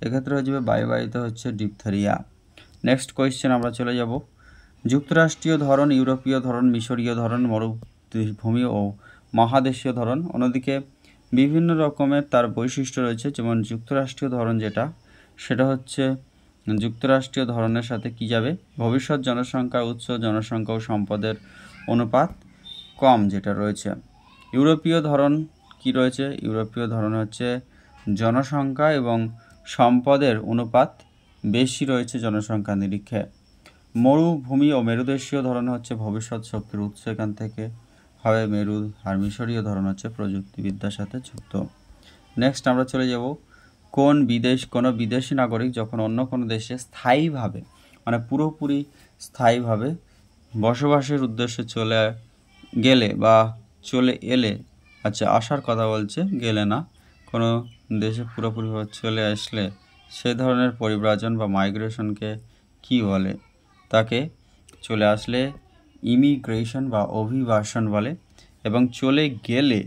এক্ষেত্রে হয়ে যাবে বায়ুবাহিত হচ্ছে ডিপথেরিয়া। নেক্সট কোয়েশ্চেন আমরা চলে যাব। যুক্তরাষ্ট্রীয় ধরন, ইউরোপীয় ধরন, মিশরীয় ধরন, মরুভূমি ও মহাদেশীয় ধরন। অন্যদিকে বিভিন্ন রকমের তার বৈশিষ্ট্য রয়েছে, যেমন যুক্তরাষ্ট্রীয় ধরন যেটা, সেটা হচ্ছে যুক্তরাষ্ট্রীয় ধরনের সাথে কি যাবে? ভবিষ্যৎ জনসংখ্যা, উচ্চ জনসংখ্যা ও সম্পদের অনুপাত কম যেটা রয়েছে। ইউরোপীয় ধরন কি রয়েছে? ইউরোপীয় ধরন হচ্ছে জনসংখ্যা এবং সম্পদের অনুপাত বেশি রয়েছে জনসংখ্যা নিরীক্ষে। মরুভূমি ও মেরুদেশীয় ধরন হচ্ছে ভবিষ্যৎ শক্তির উৎস, এখান থেকে হবে মেরু। আর মিশরীয় ধরন হচ্ছে প্রযুক্তিবিদ্যার সাথে যুক্ত। নেক্সট আমরা চলে যাব। কোনো বিদেশি নাগরিক যখন অন্য কোনো দেশে স্থায়ীভাবে, মানে পুরোপুরি স্থায়ীভাবে বসবাসের উদ্দেশ্যে চলে গেলে বা চলে এলে, আচ্ছা আসার কথা বলছে, গেলে না, কোনো দেশে পুরোপুরিভাবে চলে আসলে সে ধরনের পরিব্রাজন বা মাইগ্রেশনকে কি বলে? তাকে চলে আসলে ইমিগ্রেশন বা অভিবাসন বলে, এবং চলে গেলে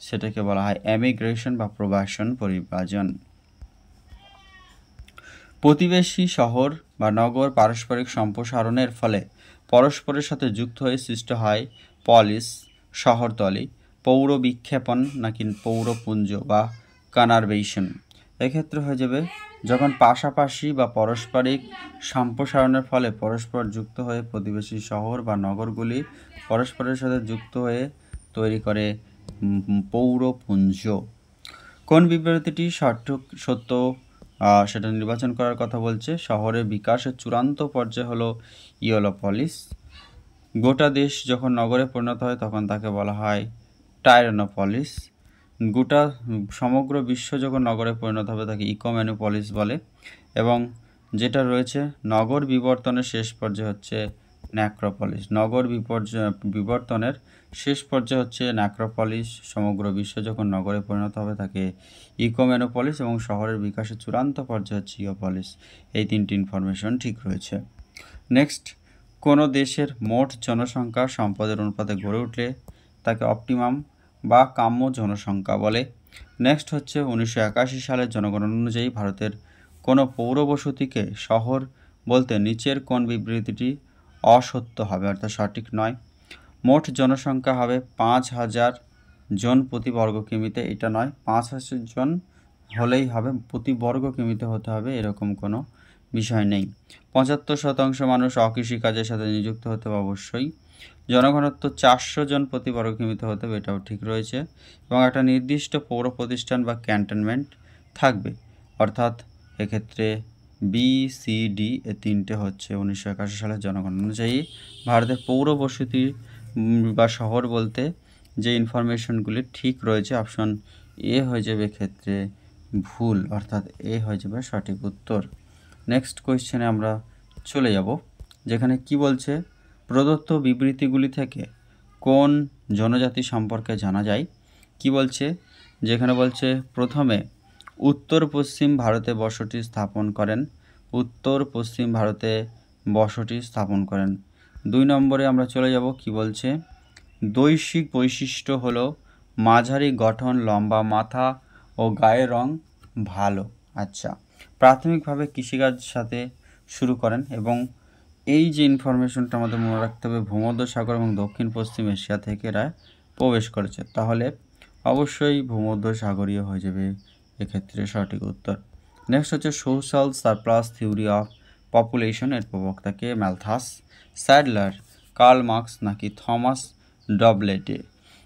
সেটাকে বলা হয় এমিগ্রেশন বা প্রবাসন, পরিব্রাজন। প্রতিবেশী শহর বা নগর পারস্পরিক সম্প্রসারণের ফলে পরস্পরের সাথে যুক্ত হয়ে সৃষ্টি হয় পলিস, শহরতলি, পৌর বিক্ষেপণ নাকি পৌরপুঞ্জ বা কানারভেশন? এক্ষেত্রে হয়ে যাবে যখন পাশাপাশি বা পারস্পরিক সম্প্রসারণের ফলে পরস্পর যুক্ত হয়ে প্রতিবেশী শহর বা নগরগুলি পরস্পরের সাথে যুক্ত হয়ে তৈরি করে পৌরপুঞ্জ। কোন বিবৃতিটি সত্য সেটা নির্বাচন করার কথা বলছে। শহরের বিকাশের চূড়ান্ত পর্যায় হলো ইয়োলোপলিস। গোটা দেশ যখন নগরে পরিণত হয় তখন তাকে বলা হয় টাইরানোপলিস। গোটা সমগ্র বিশ্ব যখন নগরে পরিণত হবে তাকে ইকোমেনোপলিস বলে। এবং যেটা রয়েছে নগর বিবর্তনের শেষ পর্যায়ে হচ্ছে ন্যাক্রোপলিস। নগর বিবর্তনের শেষ পর্যায়ে হচ্ছে ন্যাক্রোপলিস। সমগ্র বিশ্ব যখন নগরে পরিণত হবে তাকে ইকোমেনোপলিস এবং শহরের বিকাশের চূড়ান্ত পর্যায়ে হচ্ছে ইওপলিস। এই তিনটি ইনফরমেশন ঠিক রয়েছে। নেক্সট, কোনো দেশের মোট জনসংখ্যা সম্পদের অনুপাতে গড়ে উঠলে তাকে অপটিমাম বা কাম্য জনসংখ্যা বলে। নেক্সট হচ্ছে 1981 সালের জনগণনা অনুযায়ী ভারতের কোনো পৌরবসতিকে শহর বলতে নিচের কোন বিবৃতিটি অসত্য হবে, অর্থাৎ সঠিক নয়। মোট জনসংখ্যা হবে 5,000 জন প্রতি বর্গ কিমিতে, এটা নয়। 5,000 জন হলেই হবে, প্রতি বর্গ কিমিতে হতে হবে এরকম কোনো বিষয় নেই। 75% মানুষ অকৃষিকাজের সাথে নিযুক্ত হতে হবে অবশ্যই। জনঘনত্ব 400 জন প্রতি বর্গ কিমিতে হতে হবে, এটাও ঠিক রয়েছে। এবং একটা নির্দিষ্ট পৌর প্রতিষ্ঠান বা ক্যান্টনমেন্ট থাকবে, অর্থাৎ এক্ষেত্রে বি, সি, ডি এ তিনটে হচ্ছে 1981 সালের জনগণনা অনুযায়ী ভারতের পৌর বসতি বা শহর বলতে যে ইনফরমেশনগুলি ঠিক রয়েছে। অপশন এ হয়ে যাবে ক্ষেত্রে ভুল, অর্থাৎ এ হয়ে যাবে সঠিক উত্তর। নেক্সট কোয়েশ্চেনে আমরা চলে যাব, যেখানে কি বলছে প্রদত্ত বিবৃতিগুলি থেকে কোন জনজাতি সম্পর্কে জানা যায়। কি বলছে, যেখানে বলছে প্রথমে উত্তর পশ্চিম ভারতে বসতি স্থাপন করেন, উত্তর পশ্চিম ভারতে বসতি স্থাপন করেন। 2 নম্বরে আমরা চলে যাব, কি বলছে দৈশিক বৈশিষ্ট্য হলো মাঝারি গঠন, লম্বা মাথা ও গায়ের রং ভালো। আচ্ছা, প্রাথমিকভাবে কৃষিকাজ সাথে শুরু করেন এবং এই যে ইনফরমেশনটা আমাদের মনে রাখতে হবে, ভূমধ্যসাগর এবং দক্ষিণ পশ্চিম এশিয়া থেকে এরা প্রবেশ করেছে, তাহলে অবশ্যই ভূমধ্যসাগরীয় হয়ে যাবে এক্ষেত্রে সঠিক উত্তর। নেক্সট হচ্ছে social surplus theory of population, এর প্রবক্তাকে ম্যালথাস, স্যাডলার, কার্ল মার্কস নাকি থমাস ডবলেটে।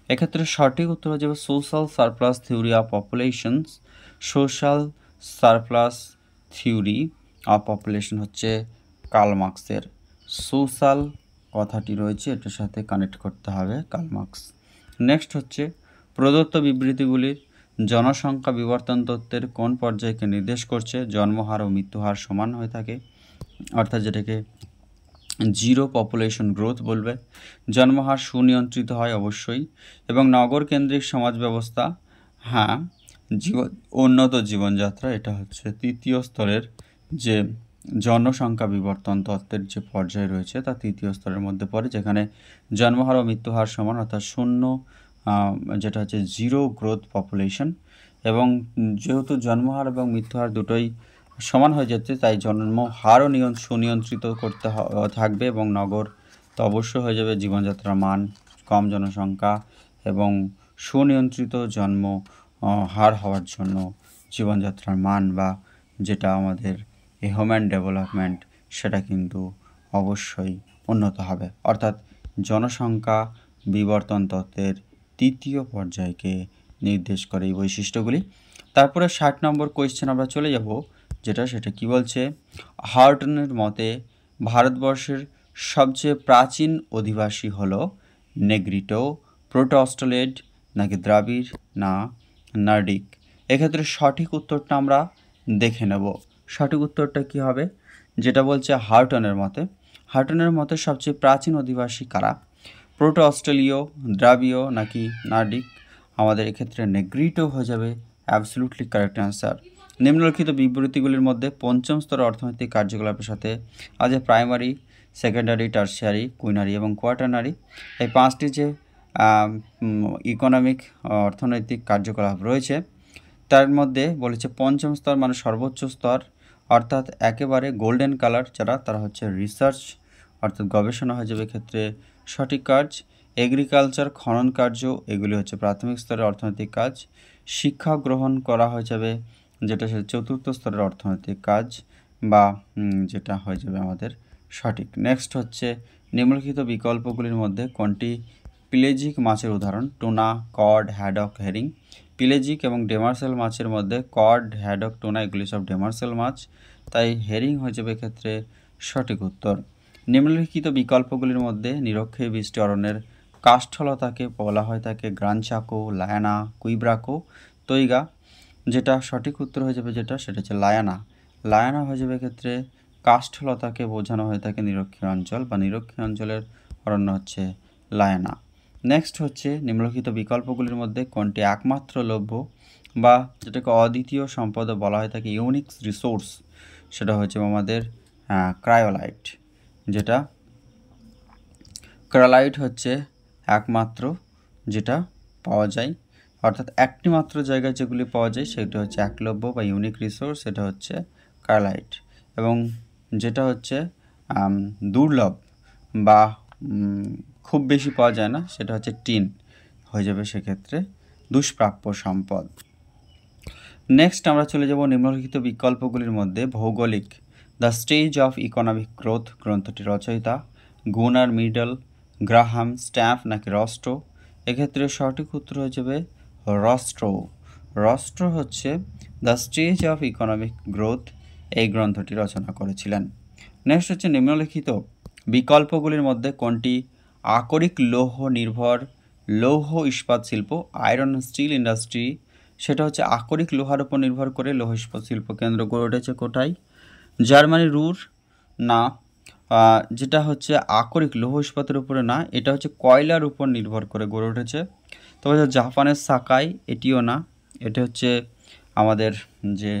এক্ষেত্রে সঠিক উত্তর হয়ে যাবে social surplus theory of populations. Social surplus theory of population হচ্ছে কার্ল মার্কসের। সোশ্যাল কথাটি রয়েছে, এটার সাথে কানেক্ট করতে হবে কার্ল মার্কস। নেক্সট হচ্ছে প্রদত্ত বিবৃতিগুলির জনসংখ্যা বিবর্তন তত্ত্বের কোন পর্যায়কে নির্দেশ করছে। জন্মহার ও মৃত্যুহার সমান হয়ে থাকে, অর্থাৎ যেটাকে জিরো পপুলেশন গ্রোথ বলবে। জন্মহার সুনিয়ন্ত্রিত হয় অবশ্যই, এবং নগর কেন্দ্রিক সমাজ ব্যবস্থা, হ্যাঁ, উন্নত জীবনযাত্রা, এটা হচ্ছে তৃতীয় স্তরের যে জনসংখ্যা বিবর্তন তত্ত্বের যে পর্যায় রয়েছে তা তৃতীয় স্তরের মধ্যে পড়ে, যেখানে জন্মহার ও মৃত্যুহার সমান, অর্থাৎ শূন্য, যেটা হচ্ছে জিরো গ্রোথ পপুলেশন। এবং যেহেতু জন্মহার এবং মৃত্যুহার দুটোই সমান হয়ে যাচ্ছে, তাই জন্মহারও সুনিয়ন্ত্রিত করতে থাকবে, এবং নগর তো অবশ্যই হয়ে যাবে জীবনযাত্রার মান কম জনসংখ্যা এবং সুনিয়ন্ত্রিত জন্ম হার হওয়ার জন্য জীবনযাত্রার মান বা যেটা আমাদের হিউম্যান ডেভেলপমেন্ট সেটা কিন্তু অবশ্যই উন্নত হবে, অর্থাৎ জনসংখ্যা বিবর্তন তত্ত্বের তৃতীয় পর্যায়কে নির্দেশ করে এই বৈশিষ্ট্যগুলি। তারপরে 60 নম্বর কোয়েশ্চেন আমরা চলে যাব, সেটা কি বলছে হার্টনের মতে ভারতবর্ষের সবচেয়ে প্রাচীন অধিবাসী হলো নেগ্রিটো, প্রোটো অস্ট্রেলিয়েড নাকি দ্রাবিড় না নার্ডিক। এক্ষেত্রে সঠিক উত্তরটা আমরা দেখে নেব। সঠিক উত্তরটা কি হবে, যেটা বলছে হার্টনের মতে সবচেয়ে প্রাচীন অধিবাসী কারা, প্রোটো অস্ট্রেলীয়, দ্রাবিড়ীয় নাকি নার্ডিক। আমাদের এক্ষেত্রে নেগ্রিটো হয়ে যাবে অ্যাবসলিউটলি কারেক্ট অ্যান্সার। নিম্নলিখিত বিবৃতিগুলির মধ্যে পঞ্চম স্তরের অর্থনৈতিক কার্যকলাপের সাথে আজ প্রাইমারি, সেকেন্ডারি, টার্সিয়ারি, কুইনারি এবং কোয়াটার্নারি এই 5টি যে ইকোনমিক অর্থনৈতিক কার্যকলাপ রয়েছে তার মধ্যে বলেছে পঞ্চম স্তর মানে সর্বোচ্চ স্তর, অর্থাৎ একেবারে গোল্ডেন কালার যারা, তারা হচ্ছে রিসার্চ অর্থাৎ গবেষণা হয়ে যাবে ক্ষেত্রে সঠিক কাজ। এগ্রিকালচার, খনন কার্য, এগুলি হচ্ছে প্রাথমিক স্তরের অর্থনৈতিক কাজ। শিক্ষা গ্রহণ করা হয়ে যাবে যেটা সে চতুর্থ স্তরের অর্থনৈতিক কাজ বা যেটা হয়ে যাবে আমাদের সঠিক। নেক্সট হচ্ছে নিম্নলিখিত বিকল্পগুলির মধ্যে কোনটি পেলেজিক মাছের উদাহরণ? Tuna, cod, haddock, herring. Pelagic এবং ডেমার্সেল মাছের মধ্যে কড, হ্যাডক, টুনা এগুলি সব ডেমার্সেল মাছ, তাই হেরিং হয়ে যাবে এক্ষেত্রে সঠিক উত্তর। নিম্নলিখিত বিকল্পগুলির মধ্যে নিরক্ষীয় বৃষ্টি অরণ্যের কাষ্ঠলতাকে বলা হয় থাকে গ্রানচাকো, লায়ানা, কুইব্রাকো, তৈগা। যেটা সঠিক উত্তর হয়ে যাবে সেটা হচ্ছে লায়ানা। লায়ানা হয়ে যাবে ক্ষেত্রে কাষ্ঠলতাকে বোঝানো হয়ে থাকে নিরক্ষীয় অঞ্চল বা নিরক্ষীয় অঞ্চলের অরণ্য হচ্ছে লায়ানা। নেক্সট হচ্ছে নিম্নলিখিত বিকল্পগুলির মধ্যে কোনটি একমাত্র লভ্য বা যেটাকে অদ্বিতীয় সম্পদ বলা হয় থাকে ইউনিক রিসোর্স? সেটা হচ্ছে আমাদের ক্রায়োলাইট। যেটা ক্রায়োলাইট হচ্ছে একমাত্র যেটা পাওয়া যায়, অর্থাৎ একটি মাত্র জায়গায় যেগুলি পাওয়া যায় সেটা হচ্ছে একলব্য বা ইউনিক রিসোর্স, সেটা হচ্ছে ক্রায়োলাইট। এবং যেটা হচ্ছে দুর্লভ বা খুব বেশি পাওয়া যায় না সেটা হচ্ছে টিন হয়ে যাবে সেক্ষেত্রে দুষ্প্রাপ্য সম্পদ। নেক্সট আমরা চলে যাব নিম্নলিখিত বিকল্পগুলির মধ্যে ভৌগোলিক। The stage of economic growth গ্রন্থটি রচয়িতা গুনার মিডল, গ্রাহাম, স্ট্যাম্প নাকি রস্ট্রো? এক্ষেত্রে সঠিক উত্তর হয়ে যাবে রস্ট্রো। রস্ট্রো হচ্ছে the stage of economic growth এই গ্রন্থটি রচনা করেছিলেন। নেক্সট হচ্ছে নিম্নলিখিত বিকল্পগুলির মধ্যে কোনটি আকরিক লৌহ নির্ভর লৌহ ইস্পাত শিল্প আয়রন স্টিল ইন্ডাস্ট্রি? সেটা হচ্ছে আকরিক লোহার উপর নির্ভর করে লৌহ ইস্পাত শিল্প কেন্দ্র গড়ে উঠেছে কোথায়? জার্মানি, রুর না, যেটা হচ্ছে আকরিক লৌহ ইস্পাতের উপরে না, এটা হচ্ছে কয়লার উপর নির্ভর করে গড়ে উঠেছে। তবে জাপানের সাকাই এটিও না, এটা হচ্ছে আমাদের যে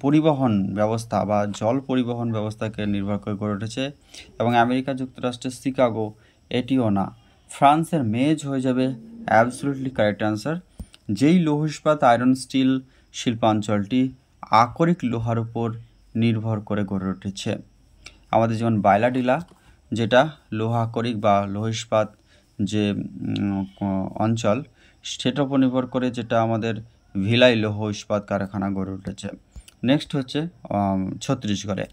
পরিবহন ব্যবস্থা বা জল পরিবহন ব্যবস্থাকে নির্ভর করে গড়ে উঠেছে। এবং আমেরিকা যুক্তরাষ্ট্রের শিকাগো এটিও না। ফ্রান্সের মেজ হয়ে যাবে অ্যাবসলিউটলি কারেক্ট অ্যান্সার। যেই লৌহ ইস্পাত আয়রন স্টিল শিল্পাঞ্চলটি আকরিক লোহার উপর নির্ভর করে গড়ে উঠেছে। আমাদের যেমন বাইলাডিলা যেটা লোহা আকরিক বা লৌহ ইস্পাত যে অঞ্চল সেটার উপর নির্ভর করে যেটা আমাদের ভিলাই লৌহ ইস্পাত কারখানা গড়ে উঠেছে। নেক্সট হচ্ছে ছত্তিশগড়ে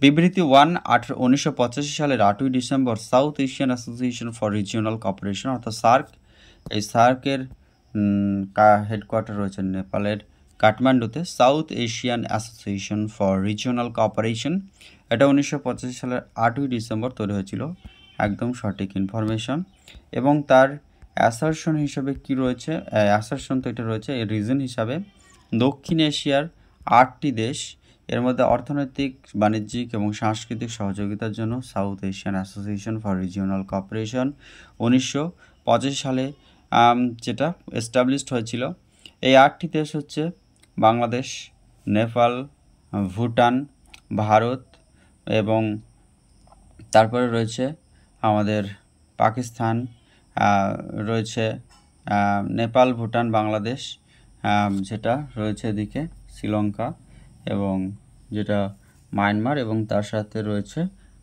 বিবৃতি 1985 সালের 8ই December South Asian Association for Regional Cooperation অর্থাৎ সার্ক, এই সার্কের হেডকোয়ার্টার রয়েছে নেপালের কাঠমান্ডুতে। South Asian Association for Regional Cooperation এটা 1985 সালের 8ই ডিসেম্বর তৈরি হয়েছিল, একদম সঠিক ইনফরমেশন। এবং তার অ্যাসারশন হিসাবে কি রয়েছে? অ্যাসারশন তো এটা রয়েছে এর রিজন হিসাবে দক্ষিণ এশিয়ার 8টি দেশ এর মধ্যে অর্থনৈতিক, বাণিজ্যিক এবং সাংস্কৃতিক সহযোগিতার জন্য south Asian Association for Regional cooperation 1985 সালে যেটা এস্টাবলিশড হয়েছিল। এই 8টি দেশ হচ্ছে বাংলাদেশ, নেপাল, ভুটান, ভারত এবং তারপরে রয়েছে আমাদের পাকিস্তান, রয়েছে নেপাল, ভুটান, বাংলাদেশ, যেটা রয়েছে এদিকে শ্রীলঙ্কা এবং যেটা মায়ানমার এবং তার সাথে রয়েছে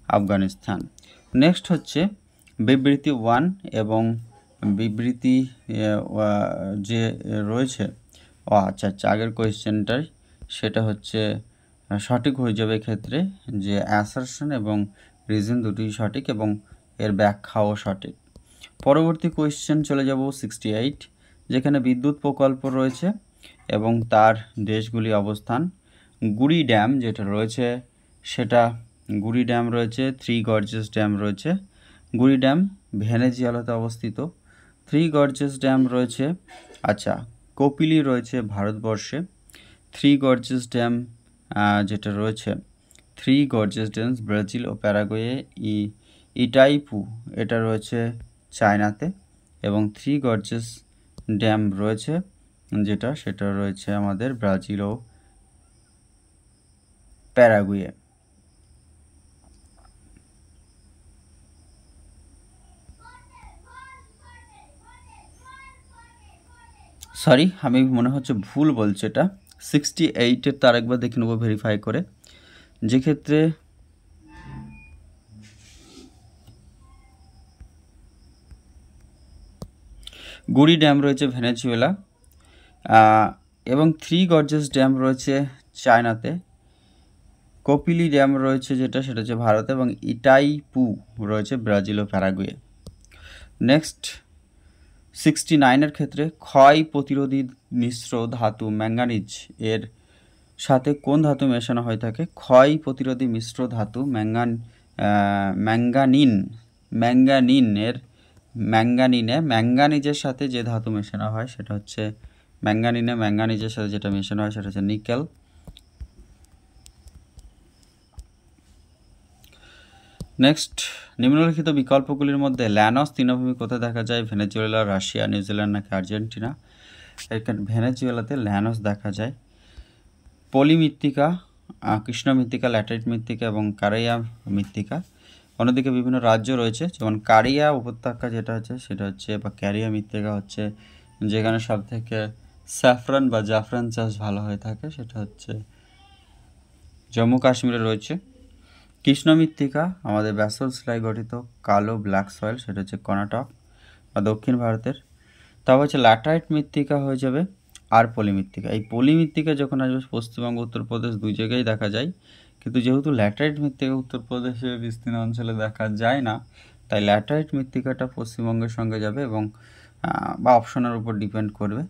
আফগানিস্তান। নেক্সট হচ্ছে বিবৃতি 1 এবং বিবৃতি যে রয়েছে আচ্ছা আগের কোয়েশ্চেনটাই সেটা হচ্ছে সঠিক হয়ে যাবে ক্ষেত্রে যে অ্যাসারশন এবং রিজন দুটোই সঠিক এবং এর ব্যাখ্যাও সঠিক। পরবর্তী কোয়েশ্চেন চলে যাব 68, যেখানে বিদ্যুৎ প্রকল্প রয়েছে এবং তার দেশগুলি অবস্থান। গুড়ি ড্যাম যেটা রয়েছে সেটা গুড়ি ড্যাম রয়েছে, থ্রি গর্জেস ড্যাম রয়েছে। গুড়ি ড্যাম ভেনেজুয়েলাতে অবস্থিত। থ্রি গর্জেস ড্যাম রয়েছে আচ্ছা কপিলি রয়েছে ভারতবর্ষে। থ্রি গর্জেস ড্যাম যেটা রয়েছে থ্রি গর্জেস ড্যাম ব্রাজিল ও প্যারাগুয়ে। ইটাইপু এটা রয়েছে চায়নাতে এবং থ্রি গর্জেস ড্যাম রয়েছে সেটা রয়েছে আমাদের ব্রাজিল ও প্যারাগুয়ে। সরি আমি মনে হচ্ছে ভুল বলছি, এটা 68-এর তার একবার দেখে নেবো ভেরিফাই করে, যেক্ষেত্রে গুড়ি ড্যাম রয়েছে ভেনেজুয়েলা, এবং 3 গর্জেস ড্যাম রয়েছে চায়নাতে, কপিলি ড্যাম রয়েছে সেটা হচ্ছে ভারতে, এবং ইটাইপু রয়েছে ব্রাজিল ও প্যারাগুয়ে। নেক্সট 69-এর ক্ষেত্রে ক্ষয় প্রতিরোধী মিশ্র ধাতু ম্যাঙ্গানিজ এর সাথে কোন ধাতু মেশানো হয়ে থাকে? ক্ষয় প্রতিরোধী মিশ্র ধাতু ম্যাঙ্গানিজের সাথে যে ধাতু মেশানো হয় সেটা হচ্ছে ম্যাঙ্গানিজের সাথে যেটা মেশানো হয় সেটা হচ্ছে নিকেল। নেক্সট, নিম্নলিখিত বিকল্পগুলির মধ্যে ল্যানস তৃণভূমি কোথায় দেখা যায়? ভেনেজুয়েলা, রাশিয়া, নিউজিল্যান্ড নাকি আর্জেন্টিনা? এখানে ভেনেজুয়েলাতে ল্যানস দেখা যায়। পলি মৃত্তিকা, কৃষ্ণ মৃত্তিকা, ল্যাটেরাইট মৃত্তিকা এবং কারিয়া মৃত্তিকা। অন্যদিকে বিভিন্ন রাজ্য রয়েছে, যেমন কারিয়া উপত্যকা যেটা হচ্ছে সেটা হচ্ছে, বা ক্যারিয়া মৃত্তিকা হচ্ছে যেখানে সব থেকে স্যাফরান বা জাফরান চাষ ভালো হয়ে থাকে, সেটা হচ্ছে জম্মু কাশ্মীরে রয়েছে। কৃষ্ণ মৃত্তিকা আমাদের ব্যাসল্ট শিলায় গঠিত কালো ব্ল্যাক সয়েল, সেটা হচ্ছে কর্ণাটক বা দক্ষিণ ভারতের। তারপর হচ্ছে ল্যাটারাইট মৃত্তিকা হয়ে যাবে আর পলি মৃত্তিকা। এই পলি মৃত্তিকা যখন আসবে পশ্চিমবঙ্গ উত্তরপ্রদেশ দুই জায়গায় দেখা যায়, কিন্তু যেহেতু ল্যাটারাইট মৃত্তিকা উত্তরপ্রদেশে বিস্তীর্ণ অঞ্চলে দেখা যায় না, তাই ল্যাটারাইট মৃত্তিকাটা পশ্চিমবঙ্গের সঙ্গে যাবে এবং বা অপশনের উপর ডিপেন্ড করবে।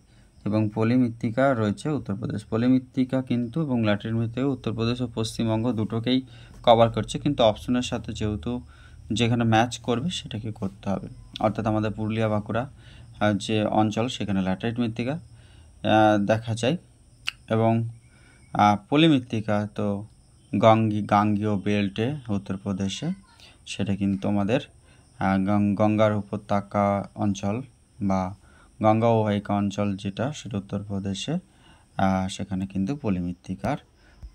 এবং পলি মৃত্তিকা রয়েছে উত্তরপ্রদেশ। পলি মৃত্তিকা কিন্তু এবং ল্যাটারাইট মৃত্তিকা উত্তরপ্রদেশ ও পশ্চিমবঙ্গ দুটোকেই কভার করছে, কিন্তু অপশনের সাথে যেহেতু যেখানে ম্যাচ করবে সেটাকে করতে হবে। অর্থাৎ আমাদের পুরুলিয়া বাঁকুড়া যে অঞ্চল সেখানে ল্যাটারাইট মৃত্তিকা দেখা যায়, এবং পলি মৃত্তিকা তো গাঙ্গীয় বেল্টে উত্তরপ্রদেশে, সেটা কিন্তু আমাদের গঙ্গার উপত্যকা অঞ্চল বা গঙ্গা অববাহিকা অঞ্চল যেটা সেটা উত্তরপ্রদেশে, সেখানে কিন্তু পলি মৃত্তিকার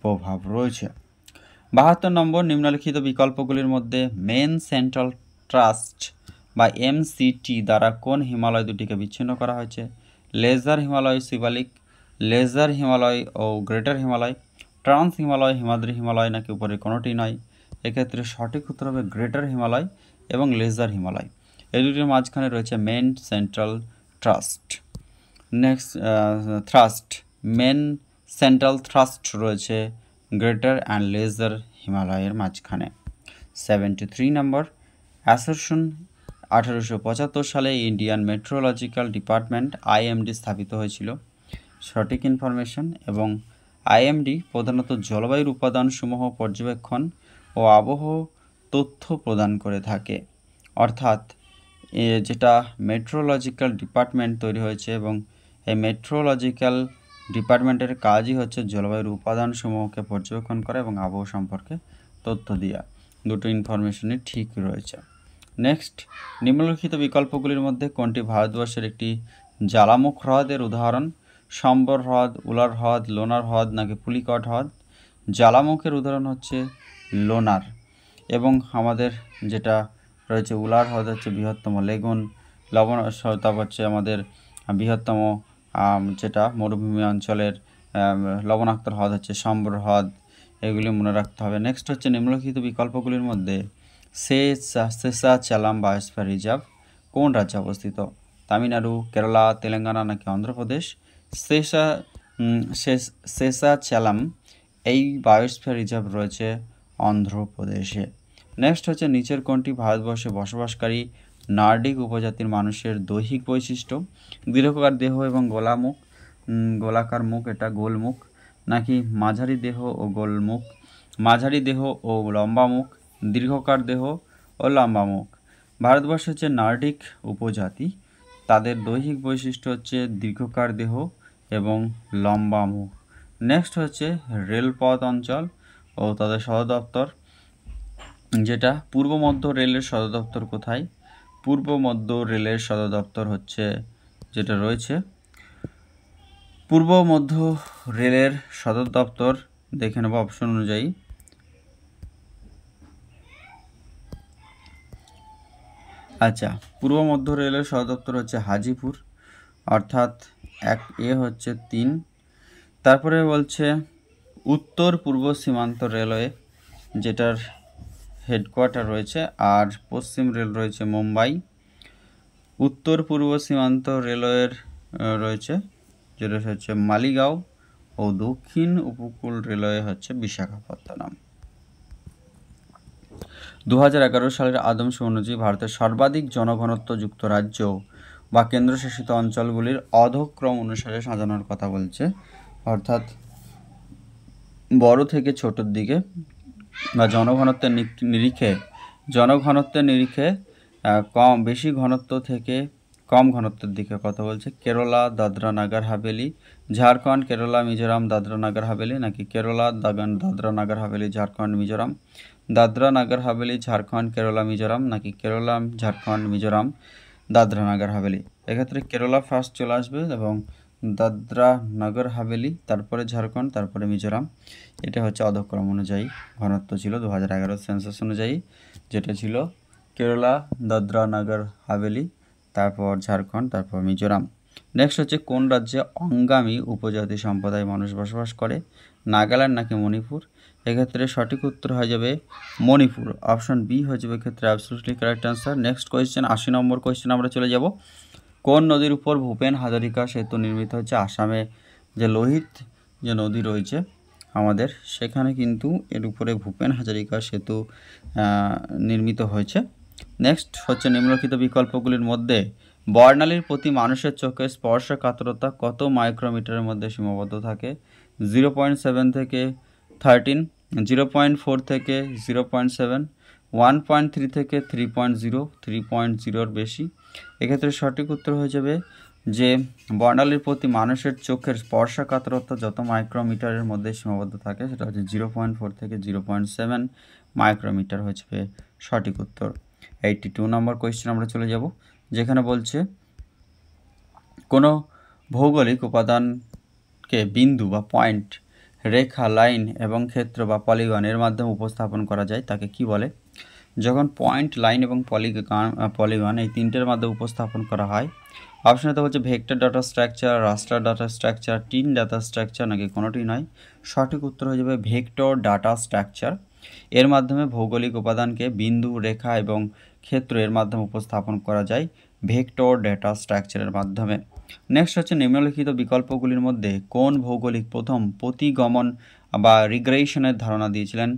প্রভাব রয়েছে। 72 নম্বর, নিম্নলিখিত বিকল্পগুলির মধ্যে মেন সেন্ট্রাল ট্রাস্ট বা MCT দ্বারা কোন হিমালয় দুটিকে বিচ্ছিন্ন করা হয়েছে? লেজার হিমালয় শিবালিক, লেজার হিমালয় ও গ্রেটার হিমালয়, ট্রান্স হিমালয়, হিমাদ্রি হিমালয় নাকি উপরে কোনোটি নয়? এক্ষেত্রে সঠিক উত্তর হবে গ্রেটার হিমালয় এবং লেজার হিমালয়। এই দুটির মাঝখানে রয়েছে main central thrust. Next thrust, main central thrust রয়েছে গ্রেটার অ্যান্ড লেজার হিমালয়ের মাঝখানে। 73 নম্বর, অ্যাসারশন 1875 সালে ইন্ডিয়ান মেট্রোলজিক্যাল ডিপার্টমেন্ট IMD স্থাপিত হয়েছিল। সঠিক ইনফরমেশন। এবং IMD প্রধানত জলবায়ুর উপাদানসমূহ পর্যবেক্ষণ ও আবহাওয়া তথ্য প্রদান করে থাকে। অর্থাৎ যেটা মেট্রোলজিক্যাল ডিপার্টমেন্ট তৈরি হয়েছে, এবং এই মেট্রোলজিক্যাল ডিপার্টমেন্টের কাজই হচ্ছে জলবায়ুর উপাদানসমূহকে পর্যবেক্ষণ করা এবং আবহাওয়া সম্পর্কে তথ্য দেওয়া। দুটো ইনফরমেশনই ঠিক রয়েছে। নেক্সট, নিম্নলিখিত বিকল্পগুলির মধ্যে কোনটি ভারতবর্ষের একটি জ্বালামুখ হ্রদের উদাহরণ? সম্বর হ্রদ, উলার হ্রদ, লোনার হ্রদ নাকি পুলিকট হ্রদ? জ্বালামুখের উদাহরণ হচ্ছে লোনার, এবং আমাদের যেটা রয়েছে উলার হ্রদ হচ্ছে বৃহত্তম লেগুন, তারপর হচ্ছে আমাদের বৃহত্তম যেটা মরুভূমি অঞ্চলের লবণাক্ত হ্রদ হচ্ছে সম্বর হ্রদ। এগুলি মনে রাখতে হবে। নেক্সট হচ্ছে নিম্নলিখিত বিকল্পগুলির মধ্যে শেষাচলম বায়োস্ফিয়ার রিজার্ভ কোন রাজ্যে অবস্থিত? তামিলনাড়ু, কেরালা, তেলেঙ্গানা নাকি অন্ধ্রপ্রদেশ? শেষাচলম এই বায়োস্ফিয়ার রিজার্ভ রয়েছে অন্ধ্রপ্রদেশে। নেক্সট হচ্ছে নিচের কোনটি ভারতবর্ষে বসবাসকারী নর্ডিক উপজাতির মানুষের দৈহিক বৈশিষ্ট্য? দীর্ঘকার দেহ এবং গোলাকার মুখ, এটা গোল মুখ, নাকি মাঝারি দেহ ও গোল মুখ, মাঝারি দেহ ও লম্বা মুখ, দীর্ঘকার দেহ ও লম্বা মুখ? ভারতবর্ষে হচ্ছে নর্ডিক উপজাতি, তাদের দৈহিক বৈশিষ্ট্য হচ্ছে দীর্ঘকার দেহ এবং লম্বা মুখ। নেক্সট হচ্ছে রেলপথ অঞ্চল ও তাদের সদর দপ্তর, যেটা পূর্ব মধ্য রেলের সদর দপ্তর কোথায়? পূর্ব মধ্য রেলের সদর দপ্তর হচ্ছে যেটা রয়েছে পূর্ব মধ্য রেলের সদর দপ্তর, দেখে নেব অপশন অনুযায়ী। আচ্ছা, পূর্ব মধ্য রেলের সদর দপ্তর হচ্ছে হাজিপুর, অর্থাৎ 1A হচ্ছে 3। তারপরে বলছে উত্তর পূর্ব সীমান্ত রেলওয়ে, যেটার হেডকোয়ার্টার রয়েছে, আর পশ্চিম রেল রয়েছে মুম্বাই। উত্তর পূর্ব সীমান্ত রেলওয়ের রয়েছে যেটা হচ্ছে মালিগাঁও ও দক্ষিণ উপকূল রেলওয়ে হচ্ছে বিশাখাপত্তনম। 2011 সালের আদমশ অনুযায়ী ভারতের সর্বাধিক জনঘনত্বযুক্ত রাজ্য বা কেন্দ্রশাসিত অঞ্চলগুলির অধক্রম অনুসারে সাজানোর কথা বলছে, অর্থাৎ বড় থেকে ছোটোর দিকে বা জনঘনত্বের নিরিখে বেশি ঘনত্ব থেকে কম ঘনত্বের দিকে কথা বলছে। কেরালা, দাদরা নাগার হাভেলি, ঝাড়খণ্ড, কেরালা, মিজোরাম, দাদরা নাগার হাভেলি, নাকি কেরালা, দাদরা নাগার হাভেলি, ঝাড়খণ্ড, মিজোরাম, দাদরা নাগার হাভেলি, ঝাড়খণ্ড, কেরালা, মিজোরাম, নাকি কেরালা, ঝাড়খণ্ড, মিজোরাম, দাদরা নাগার হাভেলি। এক্ষেত্রে কেরালা ফার্স্ট চলে আসবে এবং দাদরা নগর হাভেলি, তারপরে ঝাড়খণ্ড, তারপরে মিজোরাম। এটা হচ্ছে অধক্রম অনুযায়ী ঘনত্ব ছিল 2011 সেন্সাস অনুযায়ী, যেটা ছিল কেরালা, দাদরা নগর হাভেলি, তারপর ঝাড়খণ্ড, তারপর মিজোরাম। নেক্সট হচ্ছে কোন রাজ্যে অঙ্গামী উপজাতি সম্প্রদায় মানুষ বসবাস করে, নাগাল্যান্ড নাকি মণিপুর? এক্ষেত্রে সঠিক উত্তর হয়ে যাবে মণিপুর। অপশন বি হয়ে যাবে এক্ষেত্রে absolutely correct answer. Next question, 80 নম্বর কোয়েশ্চেন আমরা চলে যাব। কোন নদীর উপর ভূপেন হাজারিকা সেতু নির্মিত হচ্ছে? আসামে যে লোহিত যে নদী রয়েছে আমাদের, সেখানে কিন্তু এর উপরে ভূপেন হাজারিকা সেতু নির্মিত হয়েছে। নেক্সট হচ্ছে নিম্নলিখিত বিকল্পগুলির মধ্যে বর্ণালীর প্রতি মানুষের চোখে স্পর্শকাতরতা কত মাইক্রোমিটারের মধ্যে সীমাবদ্ধ থাকে? 0.7 থেকে 13, 0.4 থেকে 0.7, 1.3 থেকে 3.0, 3.0-র বেশি। এক্ষেত্রে সঠিক উত্তর হয়ে যাবে যে বর্ণালীর প্রতি মানুষের চোখের স্পর্শকাতরতা যত মাইক্রোমিটারের মধ্যে সীমাবদ্ধ থাকে সেটা হচ্ছে 0.4 থেকে 0.7 মাইক্রোমিটার হচ্ছে সঠিক উত্তর। 82 নম্বর কোয়েশ্চেন আমরা চলে যাব, যেখানে বলছে কোনো ভৌগোলিক উপাদানকে বিন্দু বা পয়েন্ট, রেখা, লাইন এবং ক্ষেত্র বা পলিগন এর মাধ্যমে উপস্থাপন করা যায় তাকে কি বলে? যখন পয়েন্ট, লাইন এবং পলিগন এই তিনটের মাধ্যমে উপস্থাপন করা হয়, অপশানে তো হচ্ছে vector data structure, raster data structure, TIN data structure, নাকি কোনোটি নয়। সঠিক উত্তর হয়ে যাবে ভেক্টর ডাটা স্ট্রাকচার। এর মাধ্যমে ভৌগোলিক উপাদানকে বিন্দু, রেখা এবং ক্ষেত্র এর মাধ্যমে উপস্থাপন করা যায় ভেক্টর ডাটা স্ট্রাকচারের মাধ্যমে। নেক্সট হচ্ছে নিম্নলিখিত বিকল্পগুলির মধ্যে কোন ভৌগোলিক প্রথম প্রতিগমন বা রিগ্রেশনের ধারণা দিয়েছিলেন?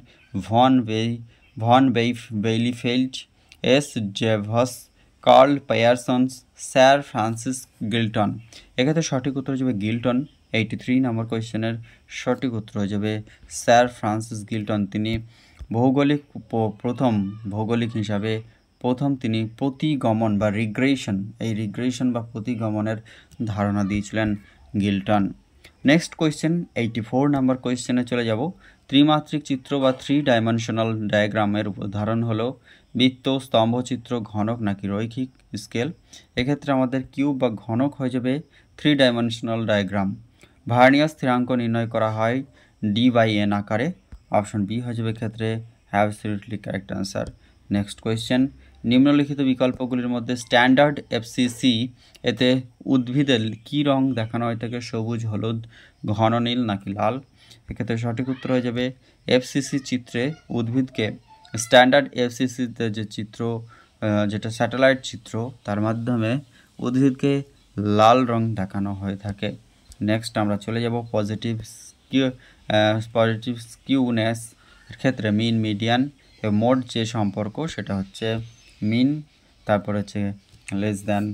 ভন বেইলিফেল্ড, এস জেভস, Karl Pearson, sir Francis Galton. এক্ষেত্রে সঠিক উত্তর হয়ে যাবে গিল্টন। 83 নম্বর কোয়েশ্চেনের সঠিক উত্তর হয়ে যাবে স্যার ফ্রান্সিস গিল্টন। তিনি ভৌগোলিক হিসাবে প্রথম তিনি প্রতিগমন বা রিগ্রেশন, এই রিগ্রেশন বা প্রতিগমনের ধারণা দিয়েছিলেন গিল্টন। নেক্সট কোয়েশ্চেন 84 নম্বর কোয়েশ্চেনে চলে যাব। ত্রিমাত্রিক চিত্র বা 3 ডাইমেনশনাল ডায়াগ্রামের উদাহরণ হলো বৃত্ত, স্তম্ভচিত্র, ঘনক নাকি রৈখিক স্কেল? এক্ষেত্রে আমাদের কিউব বা ঘনক হয়ে যাবে 3 ডাইমেনশনাল ডায়াগ্রাম। ভার্নিয়ার স্থিরাঙ্ক নির্ণয় করা হয় D/N আকারে। অপশন বি হয়ে যাবে ক্ষেত্রে absolutely correct answer. Next question, নিম্নলিখিত বিকল্পগুলির মধ্যে স্ট্যান্ডার্ড FCC এতে উদ্ভিদের কী রং দেখানো হয়ে থাকে? সবুজ, হলুদ, ঘন নীল নাকি লাল? এক্ষেত্রে সঠিক উত্তর হয়ে যাবে FCC চিত্রে উদ্ভিদকে, স্ট্যান্ডার্ড FCCতে যে চিত্র, যেটা স্যাটেলাইট চিত্র, তার মাধ্যমে উদ্ভিদকে লাল রং দেখানো হয়ে থাকে। নেক্সট আমরা চলে যাব পজিটিভ স্কিউনেস এর ক্ষেত্রে মিন, মিডিয়ান এবং মোড যে সম্পর্ক সেটা হচ্ছে মিন, তারপরে হচ্ছে লেস দ্যান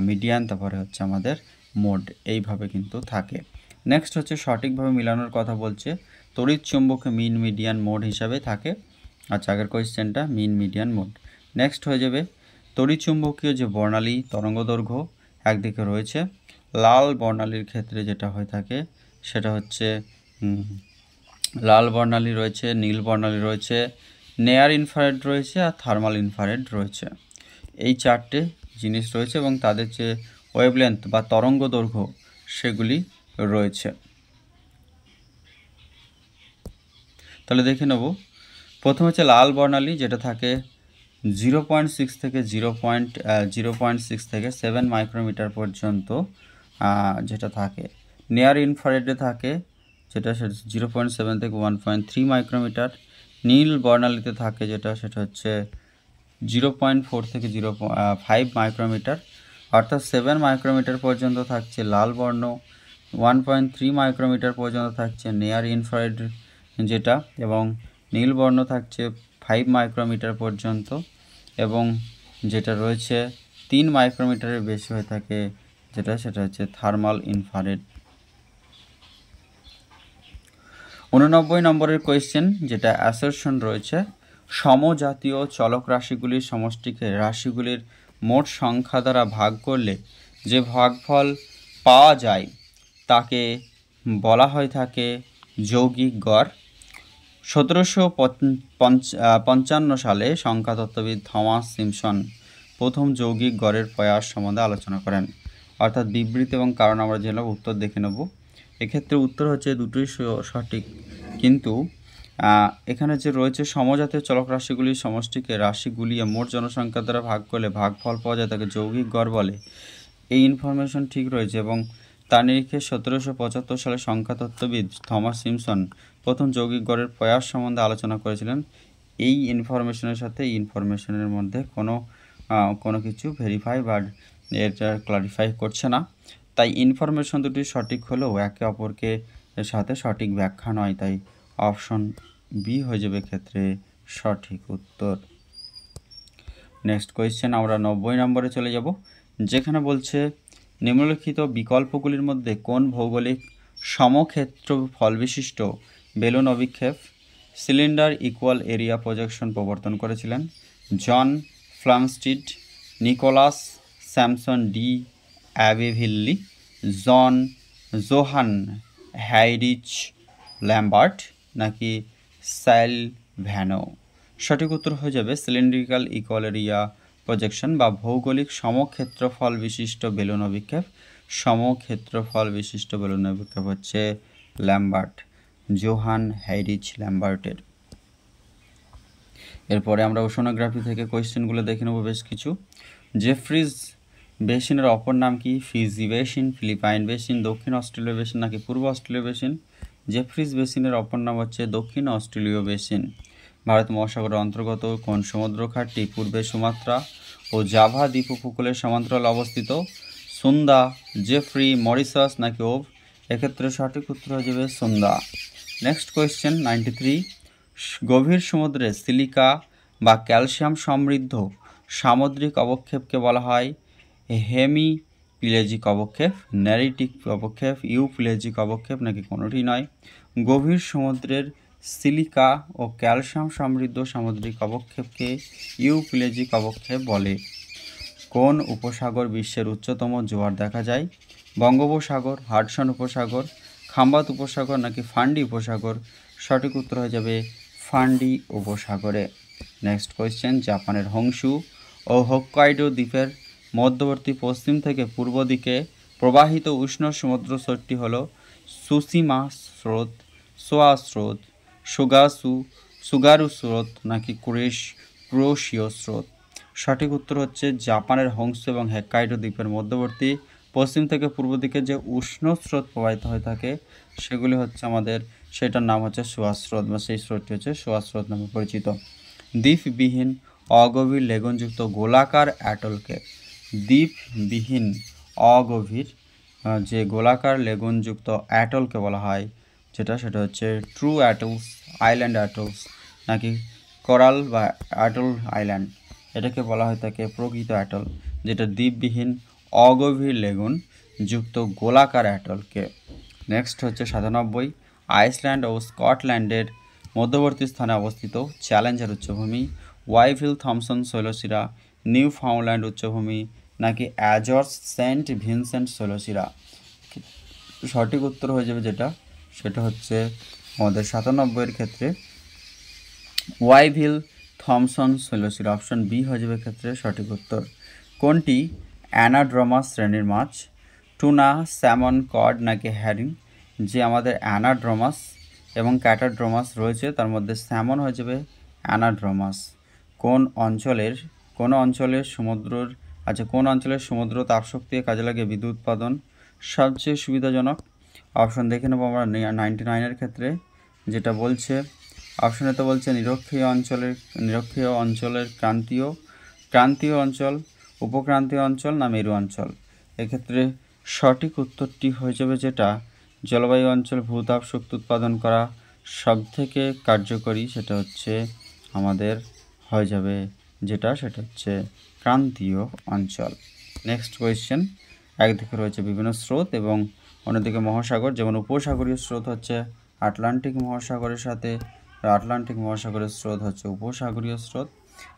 মিডিয়ান, তারপরে হচ্ছে আমাদের মোড, এইভাবে কিন্তু থাকে। নেক্সট হচ্ছে সঠিকভাবে মিলানোর কথা বলছে, তড়িৎ চুম্বকে মিন, মিডিয়ান, মোড হিসাবে থাকে। আচ্ছা, আগের কোয়েশ্চেনটা মিন, মিডিয়ান, মোড। নেক্সট হয়ে যাবে তড়িৎচুম্বকীয় যে বর্ণালী তরঙ্গদৈর্ঘ্য একদিকে রয়েছে, লাল বর্ণালীর ক্ষেত্রে যেটা হয়ে থাকে সেটা হচ্ছে লাল বর্ণালী রয়েছে, নীল বর্ণালী রয়েছে, নেয়ার ইনফ্রারেড রয়েছে আর থার্মাল ইনফ্রারেড রয়েছে। এই চারটে জিনিস রয়েছে এবং তাদের যে ওয়েভলেন্থ বা তরঙ্গ দৈর্ঘ্য সেগুলি রয়েছে। তাহলে দেখে নেব, প্রথম হচ্ছে লাল বর্ণালী, যেটা থাকে 0.6 থেকে 0.6 থেকে 7 মাইক্রোমিটার পর্যন্ত যেটা থাকে। নিয়ার ইনফ্রারেডে থাকে যেটা 0.7 থেকে 1.3 মাইক্রোমিটার। নীল বর্ণালীতে থাকে সেটা হচ্ছে 0.4 থেকে 0.5 মাইক্রোমিটার, অর্থাৎ 7 মাইক্রোমিটার পর্যন্ত থাকছে লাল বর্ণ। 1.3 মাইক্রোমিটার পর্যন্ত থাকছে নিয়ার ইনফ্রারেড যেটা, এবং নীল বর্ণ থাকছে 5 মাইক্রোমিটার পর্যন্ত, এবং যেটা রয়েছে 3 মাইক্রোমিটারের বেশি হয়ে থাকে সেটা হচ্ছে থার্মাল ইনফ্রারেড। 89 নম্বরের কোয়েশ্চেন, যেটা অ্যাসারশন রয়েছে, সমজাতীয় চলক রাশিগুলির সমষ্টিকে রাশিগুলির মোট সংখ্যা দ্বারা ভাগ করলে যে ভাগফল পাওয়া যায় তাকে বলা হয়ে থাকে যৌগিক গড়। 1755 সালে সংখ্যাতত্ত্ববিদ থমাস সিম্পসন প্রথম যৌগিক গড়ের প্রয়াস সম্বন্ধে আলোচনা করেন। অর্থাৎ বিবৃতি এবং কারণ আমরা যেগুলো উত্তর দেখে নেব। এক্ষেত্রে উত্তর হচ্ছে দুটোই সঠিক, কিন্তু এখানে যে রয়েছে সমজাতীয় চলক রাশিগুলির সমষ্টিকে রাশিগুলিয়ে মোট জনসংখ্যা দ্বারা ভাগ করলে ভাগফল পাওয়া যায় তাকে যৌগিক গড় বলে। এই ইনফরমেশন ঠিক রয়েছে, এবং তার নিরিখে 1775 সালে সংখ্যাতত্ত্ববিদ থমাস সিম্পসন প্রথম যৌগিক গড়ের প্রয়াস সম্বন্ধে আলোচনা করেছিলেন। এই ইনফরমেশনের সাথে এই ইনফরমেশনের মধ্যে কোনো কিছু ভেরিফাই বা এটা ক্লারিফাই করছে না, তাই ইনফরমেশন দুটি সঠিক হলেও একে অপরকে সাথে সঠিক ব্যাখ্যা নয়, তাই অপশন বি হয়ে যাবে ক্ষেত্রে সঠিক উত্তর। নেক্সট কোয়েশ্চেন আমরা 90 নম্বরে চলে যাব, যেখানে বলছে নিম্নলিখিত বিকল্পগুলির মধ্যে কোন ভৌগোলিক সমক্ষেত্র ফল বিশিষ্ট বেলুন অভিক্ষেপ সিলিন্ডার ইকুয়াল এরিয়া প্রজেকশন প্রবর্তন করেছিলেন? John Flamsteed, Nicolas Sanson de Abbeville, Johann Heinrich Lambert, নাকি স্যালভ্যানো? সঠিক উত্তর হয়ে যাবে সিলিন্ড্রিক্যাল ইকুয়াল এরিয়া প্রজেকশন বা ভৌগোলিক সমক্ষেত্রফল বিশিষ্ট বেলুন অভিক্ষেপ। সমক্ষেত্রফল বিশিষ্ট বেলুন অভিক্ষেপ হচ্ছে ল্যাম্বার্ট, জোহান হাইরিচ ল্যাম্বার্টের। এরপরে আমরা ওশনোগ্রাফি থেকে কোয়েশ্চেনগুলো দেখে নেব বেশ কিছু। জেফ্রিজ বেসিনের অপর নাম কি? ফিজি বেসিন, ফিলিপাইন বেসিন, দক্ষিণ অস্ট্রেলীয় বেসিন, নাকি পূর্ব অস্ট্রেলীয় বেসিন? জেফ্রিজ বেসিনের অপর নাম হচ্ছে দক্ষিণ অস্ট্রেলীয় বেসিন। ভারত মহাসাগরের অন্তর্গত কোন সমুদ্র খাতটি পূর্বে সুমাত্রা ও জাভা দ্বীপ উপকূলের সমান্তরাল অবস্থিত? সুন্দা, জেফ্রি, মরিসাস, নাকি ওভ? এক্ষেত্রে সঠিক উত্তর হয়ে যাবে সুন্দা। নেক্সট কোয়েশ্চেন 93, গভীর সমুদ্রে সিলিকা বা ক্যালসিয়াম সমৃদ্ধ সামুদ্রিক অবক্ষেপকে বলা হয় হেমি প্লেজিক অবক্ষেপ, ন্যারিটিক অবক্ষেপ, ইউপ্লেজিক অবক্ষেপ, নাকি কোনোটি নয়? গভীর সমুদ্রের সিলিকা ও ক্যালসিয়াম সমৃদ্ধ সামুদ্রিক অবক্ষেপকে ইউপ্লেজিক অবক্ষেপ বলে। কোন উপসাগর বিশ্বের উচ্চতম জোয়ার দেখা যায়? বঙ্গোপসাগর, হাডসন উপসাগর, খাম্বাত উপসাগর, নাকি ফান্ডি উপসাগর? সঠিক উত্তর হয়ে যাবে ফান্ডি উপসাগরে। নেক্সট কোয়েশ্চেন, জাপানের হংসু ও হোক্কাইডো দ্বীপের মধ্যবর্তী পশ্চিম থেকে পূর্ব দিকে প্রবাহিত উষ্ণ সমুদ্র স্রোতটি হল সুসিমা স্রোত, সোয়া স্রোত, সুগারু স্রোত, নাকি কুরোশিও স্রোত? সঠিক উত্তর হচ্ছে জাপানের হংসু এবং হোক্কাইডো দ্বীপের মধ্যবর্তী পশ্চিম থেকে পূর্ব দিকে যে উষ্ণ স্রোত প্রবাহিত হয়ে থাকে সেগুলি হচ্ছে সেটার নাম হচ্ছে সোয়া স্রোত, বা সেই স্রোতটি হচ্ছে সোয়া স্রোত নামে পরিচিত। দ্বীপবিহীন অগভীর লেগুনযুক্ত গোলাকার অ্যাটলকে, দ্বীপবিহীন অগভীর যে গোলাকার লেগুনযুক্ত অ্যাটলকে বলা হয় সেটা হচ্ছে ট্রু অ্যাটলস, আইল্যান্ড অ্যাটলস, নাকি কোরাল বা অ্যাটল আইল্যান্ড? এটাকে বলা হয় থাকে প্রকৃত অ্যাটল, যেটা দ্বীপবিহীন অগভীর লেগুন যুক্ত গোলাকার অ্যাটলকে। নেক্সট হচ্ছে 97, আইসল্যান্ড ও স্কটল্যান্ডের মধ্যবর্তী স্থানে অবস্থিত চ্যালেঞ্জার উচ্চভূমি ওয়াইভিল থমসন শৈলশিরা, নিউ ফাউন্ডল্যান্ড উচ্চভূমি, নাকি অ্যাজর্স সেন্ট ভিনসেন্ট শৈলশিরা? সঠিক উত্তর হয়ে যাবে সেটা হচ্ছে আমাদের 97 ক্ষেত্রে ওয়াইভিল থমসন শৈলশিরা। অপশন বি হয়ে যাবে ক্ষেত্রে সঠিক উত্তর। কোনটি অ্যানাড্রমাস শ্রেণীর মাছ? টুনা, স্যামন, কড, নাকি হ্যারিং? যে আমাদের অ্যানাড্রমাস এবং ক্যাটাড্রমাস রয়েছে তার মধ্যে স্যামন হয়ে যাবে অ্যানাড্রমাস। কোন অঞ্চলের সমুদ্র তাপশক্তি কাজে লাগে বিদ্যুৎ উৎপাদন সবচেয়ে সুবিধাজনক? অপশন দেখে নেব আমরা 99-এর ক্ষেত্রে, যেটা বলছে অপশনে তো বলছে নিরক্ষীয় অঞ্চলের ক্রান্তীয় অঞ্চল, উপক্রান্তীয় অঞ্চল, না মেরু অঞ্চল? এক্ষেত্রে সঠিক উত্তরটি হয়ে যাবে যেটা জলবায়ু অঞ্চল ভূতাপ শক্তি উৎপাদন করা সবথেকে কার্যকরী, সেটা হচ্ছে আমাদের হয়ে যাবে যেটা সেটা হচ্ছে ক্রান্তীয় অঞ্চল। নেক্সট কোয়েশ্চেন, একদিকে রয়েছে বিভিন্ন স্রোত এবং অন্যদিকে মহাসাগর, যেমন উপসাগরীয় স্রোত হচ্ছে আটলান্টিক মহাসাগরের সাথে, আটলান্টিক মহাসাগরের স্রোত হচ্ছে উপসাগরীয় স্রোত,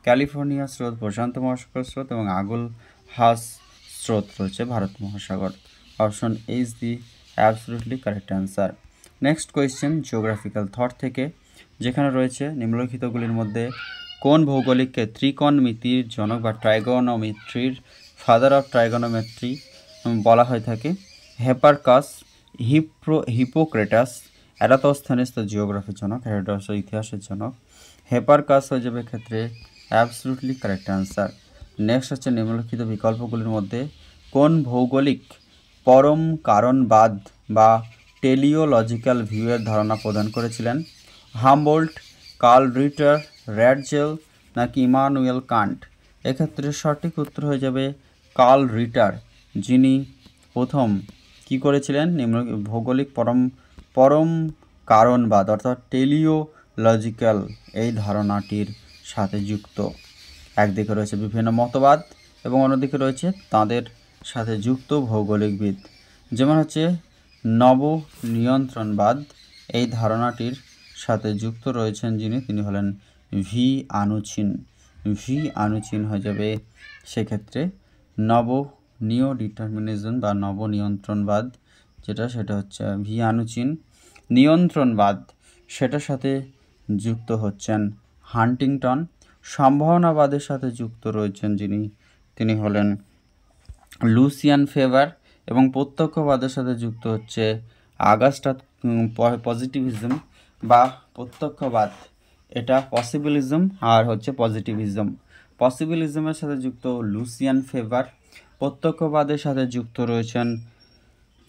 ক্যালিফোর্নিয়া স্রোত প্রশান্ত মহাসাগর স্রোত এবং আগল হাস স্রোত রয়েছে ভারত মহাসাগর। Option A is the absolutely correct answer. Next question geographical thought থেকে, যেখানে রয়েছে নিম্নলিখিতগুলির মধ্যে কোন ভৌগোলিককে ত্রিকোণমিতির জনক বা ট্রাইগোনোমেট্রির ফাদার অফ ট্রাইগোনোমেট্রি বলা হয়ে থাকে? হেপারকাস, হিপোক্রেটাস, এরাতোস্থেনেস তো জিওগ্রাফির জনক, হেরোডোটাস ইতিহাসের জনক, হেপারকাস হয়ে যাবে ক্ষেত্রে অ্যাবসলিউটলি কারেক্ট অ্যান্সার। নেক্সট হচ্ছে নিম্নলিখিত বিকল্পগুলির মধ্যে কোন ভৌগোলিক পরম কারণবাদ বা টেলিওলজিক্যাল ভিউয়ের ধারণা প্রদান করেছিলেন? হামবোল্ট, কার্ল রিটার, র্যাডজেল নাকি ইমানুয়েল কান্ট? এক্ষেত্রে সঠিক উত্তর হয়ে যাবে কার্ল রিটার, যিনি প্রথম কি করেছিলেন? ভৌগোলিক পরম কারণবাদ অর্থাৎ টেলিওলজিক্যাল এই ধারণাটির সাথে যুক্ত। একদিকে রয়েছে বিভিন্ন মতবাদ এবং অন্যদিকে রয়েছে তাদের সাথে যুক্ত ভৌগোলিকবিদ, যেমন হচ্ছে নব নিয়ন্ত্রণবাদ এই ধারণাটির সাথে যুক্ত রয়েছেন যিনি, তিনি হলেন ভি আনুচিন। ভি আনুচিন হয়ে যাবে সেক্ষেত্রে নব নিও ডিটারমিনিজম বা নবনিয়ন্ত্রণবাদ, যেটা সেটা হচ্ছে ভি আনুচিন। নিয়ন্ত্রণবাদ সেটার সাথে যুক্ত হচ্ছেন হান্টিংটন। সম্ভাবনাবাদের সাথে যুক্ত রয়েছেন যিনি, তিনি হলেন লুসিয়ান ফেভার। এবং প্রত্যক্ষবাদের সাথে যুক্ত হচ্ছে আগাস্টা পজিটিভিজম বা প্রত্যক্ষবাদ, এটা পসিবিলিজম আর হচ্ছে পজিটিভিজম। পসিবিলিজমের সাথে যুক্ত লুসিয়ান ফেভার, প্রত্যক্ষবাদের সাথে যুক্ত রয়েছেন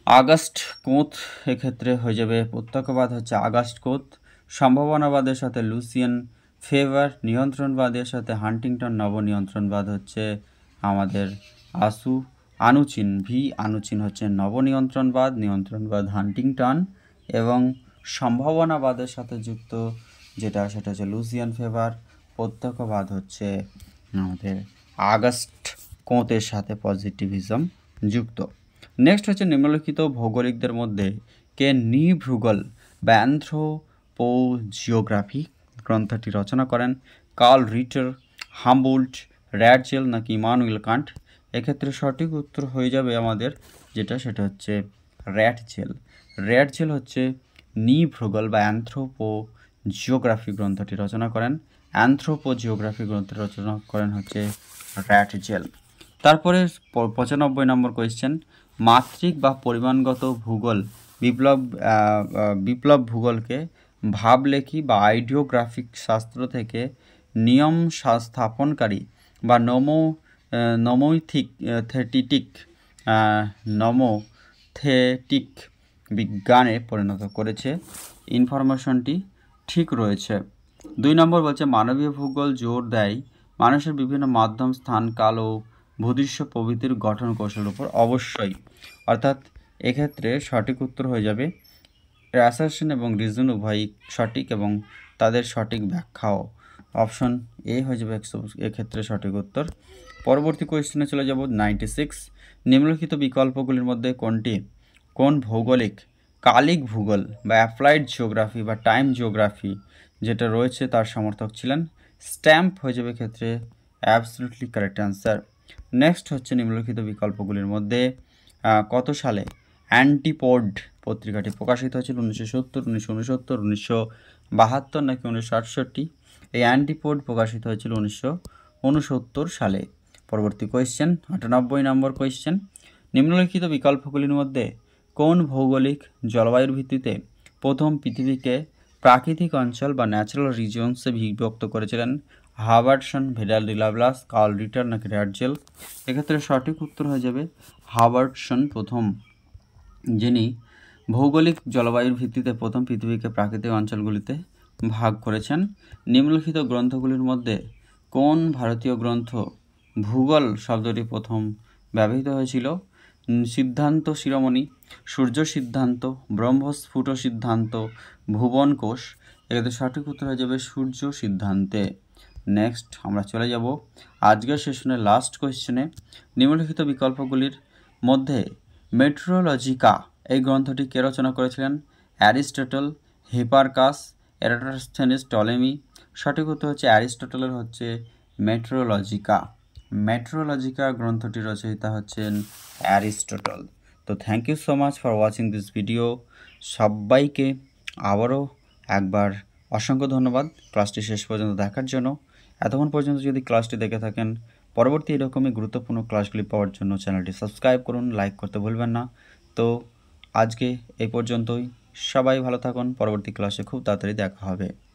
আগাস্ট কোঁত, এক্ষেত্রে হয়ে যাবে প্রত্যক্ষবাদ হচ্ছে আগাস্ট কোঁত। সম্ভাবনাবাদের সাথে লুসিয়ান ফেভার, নিয়ন্ত্রণবাদের সাথে হান্টিংটন, নবনিয়ন্ত্রণবাদ হচ্ছে আমাদের আনুচিন। ভি আনুচিন হচ্ছে নবনিয়ন্ত্রণবাদ, নিয়ন্ত্রণবাদ হান্টিংটন, এবং সম্ভাবনাবাদের সাথে যুক্ত যেটা সেটা হচ্ছে লুসিয়ান ফেভার, প্রত্যক্ষবাদ হচ্ছে আমাদের আগাস্ট কোঁতের সাথে পজিটিভিজম যুক্ত। নেক্সট হচ্ছে নিম্নলিখিত ভৌগোলিকদের মধ্যে কে ভূগোল বা অ্যানথ্রোপোজিওগ্রাফি গ্রন্থটি রচনা করেন? কার্ল রিটার, হামবোল্ট, র্যাডজেল নাকি ইমানুয়েল কান্ট? এক্ষেত্রে সঠিক উত্তর হয়ে যাবে আমাদের যেটা সেটা হচ্ছে র্যাডজেল। র্যাডজেল হচ্ছে ভূগোল বা অ্যানথ্রোপোজিওগ্রাফি গ্রন্থটি রচনা করেন। অ্যানথ্রোপোজিওগ্রাফি গ্রন্থ রচনা করেন হচ্ছে র্যাডজেল। তারপরে 95 নম্বর কোয়েশ্চেন, মাত্রিক বা পরিমাণগত ভূগোল বিপ্লব ভূগোলকে ভাবলেখী বা আইডিওগ্রাফিক শাস্ত্র থেকে নিয়ম স্থাপনকারী বা নোমোথেটিক বিজ্ঞানে পরিণত করেছে। ইনফরমেশনটি ঠিক রয়েছে। 2 নম্বর বলছে মানবীয় ভূগোল জোর দেয় মানুষের বিভিন্ন মাধ্যম, স্থান, কাল ও ভূদৃশ্য প্রভৃতির গঠন কৌশলের উপর। অবশ্যই, অর্থাৎ এক্ষেত্রে সঠিক উত্তর হয়ে যাবে অ্যাসারশন এবং রিজন উভয়ই সঠিক এবং তাদের সঠিক ব্যাখ্যাও। অপশন এ হয়ে যাবে এক্ষেত্রে সঠিক উত্তর। পরবর্তী কোয়েশ্চেনে চলে যাব 96। নিম্নলিখিত বিকল্পগুলির মধ্যে কোন ভৌগোলিক কালিক ভূগোল বা অ্যাপ্লাইড জিওগ্রাফি বা টাইম জিওগ্রাফি যেটা রয়েছে তার সমর্থক ছিলেন? স্ট্যাম্প হয়ে যাবে ক্ষেত্রে অ্যাবসলিউটলি কারেক্ট অ্যান্সার। নেক্সট হচ্ছে নিম্নলিখিত বিকল্পগুলির মধ্যে কত সালে অ্যান্টিপোড পত্রিকাটি প্রকাশিত হয়েছিল? 1970, 1969, 1972 নাকি 1968? এই অ্যান্টিপোড প্রকাশিত হয়েছিল 1969 সালে। পরবর্তী কোয়েশ্চেন 98 নম্বর কোয়েশ্চেন, নিম্নলিখিত বিকল্পগুলির মধ্যে কোন ভৌগোলিক জলবায়ুর ভিত্তিতে প্রথম পৃথিবীকে প্রাকৃতিক অঞ্চল বা ন্যাচারাল রিজিয়নসে বিভক্ত করেছিলেন? হাবার্টসন, ভিডাল ডি লাব্লাস, কার্ল রিটার নাকি র্যাডজেল? এক্ষেত্রে সঠিক উত্তর হয়ে যাবে হাবার্টসন প্রথম, যিনি ভৌগোলিক জলবায়ুর ভিত্তিতে প্রথম পৃথিবীকে প্রাকৃতিক অঞ্চলগুলিতে ভাগ করেছেন। নিম্নলিখিত গ্রন্থগুলির মধ্যে কোন ভারতীয় গ্রন্থ ভূগোল শব্দটি প্রথম ব্যবহৃত হয়েছিল? সিদ্ধান্ত শিরোমণি, সূর্য সিদ্ধান্ত, ব্রহ্মস্ফুট সিদ্ধান্ত, ভুবন কোষ। এক্ষেত্রে সঠিক উত্তর হয়ে যাবে সূর্য সিদ্ধান্তে। নেক্সট আমরা চলে যাব আজকের সেশনের লাস্ট কোয়েশ্চেনে। নিম্নলিখিত বিকল্পগুলির মধ্যে মেট্রোলজিকা এই গ্রন্থটি কে রচনা করেছিলেন? Aristotle, Hipparchus, Eratosthenes, Ptolemy. সঠিক উত্তর হচ্ছে অ্যারিস্টটলের হচ্ছে মেট্রোলজিকা। মেট্রোলজিকা গ্রন্থটি রচয়িতা হচ্ছেন অ্যারিস্টটল। তো thank you so much for watching this video. সবাইকে আবারও একবার অসংখ্য ধন্যবাদ ক্লাসটি শেষ পর্যন্ত দেখার জন্য। এতক্ষণ পর্যন্ত যদি ক্লাসটি দেখে থাকেন, পরবর্তী এরকমই গুরুত্বপূর্ণ ক্লাসগুলি পাওয়ার জন্য চ্যানেলটি সাবস্ক্রাইব করুন, লাইক করতে ভুলবেন না। তো আজকে এই পর্যন্তই। সবাই ভালো থাকুন, পরবর্তী ক্লাসে খুব তাড়াতাড়ি দেখা হবে।